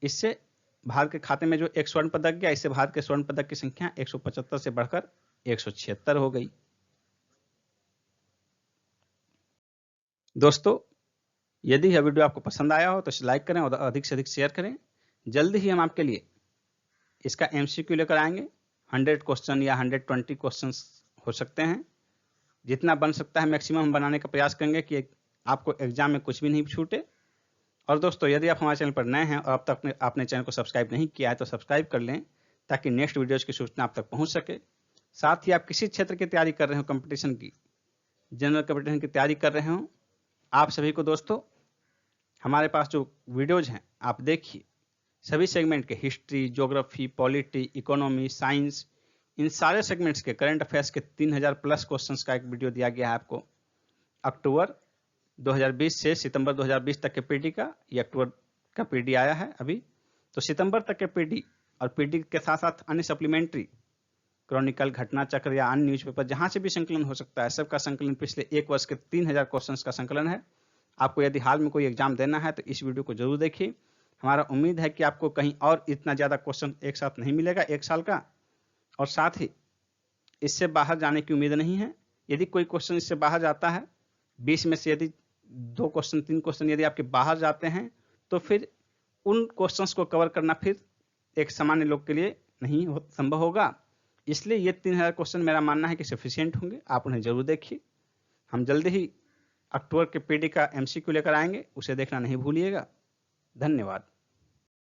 इससे भारत के खाते में जो 1 स्वर्ण पदक गया, इससे भारत के स्वर्ण पदक की संख्या 175 से बढ़कर 176 हो गई। दोस्तों, यदि यह वीडियो आपको पसंद आया हो तो इसे लाइक करें और अधिक से अधिक शेयर करें। जल्द ही हम आपके लिए इसका MCQ लेकर आएंगे। 100 क्वेश्चन या 120 क्वेश्चन हो सकते हैं, जितना बन सकता है मैक्सिमम हम बनाने का प्रयास करेंगे कि आपको एग्जाम में कुछ भी नहीं छूटे। और दोस्तों, यदि आप हमारे चैनल पर नए हैं और अब तक आपने चैनल को सब्सक्राइब नहीं किया है तो सब्सक्राइब कर लें, ताकि नेक्स्ट वीडियोज़ की सूचना आप तक पहुंच सके। साथ ही आप किसी क्षेत्र की तैयारी कर रहे हो, कंपटीशन की, जनरल कंपटीशन की तैयारी कर रहे हो, आप सभी को दोस्तों हमारे पास जो वीडियोज़ हैं आप देखिए। सभी सेगमेंट के history, geography, polity, economy, science, इन सारे सेगमेंट्स के करंट अफेयर्स के 3000 प्लस क्वेश्चंस का एक वीडियो दिया गया है आपको। अक्टूबर 2020 से सितंबर 2020 तक के PD का, ये अक्टूबर का PD आया है अभी, तो सितंबर तक के PD और PD के साथ साथ अन्य सप्लीमेंट्री, क्रॉनिकल, घटना चक्र या अन्य न्यूज़पेपर, जहां से भी संकलन हो सकता है, सबका संकलन पिछले 1 वर्ष के 3000 क्वेश्चंस का संकलन है। आपको यदि हाल में कोई एग्जाम देना है तो इस वीडियो को जरूर देखिए। हमारा उम्मीद है कि आपको कहीं और इतना ज़्यादा क्वेश्चन एक साथ नहीं मिलेगा 1 साल का, और साथ ही इससे बाहर जाने की उम्मीद नहीं है। यदि कोई क्वेश्चन इससे बाहर जाता है, 20 में से यदि 2 क्वेश्चन 3 क्वेश्चन यदि आपके बाहर जाते हैं, तो फिर उन क्वेश्चंस को कवर करना फिर एक सामान्य लोग के लिए नहीं संभव होगा। इसलिए ये 3000 क्वेश्चन मेरा मानना है कि सफिशिएंट होंगे, आप उन्हें जरूर देखिए। हम जल्दी ही अक्टूबर के पीडी का एमसीक्यू लेकर आएंगे, उसे देखना नहीं भूलिएगा। धन्यवाद।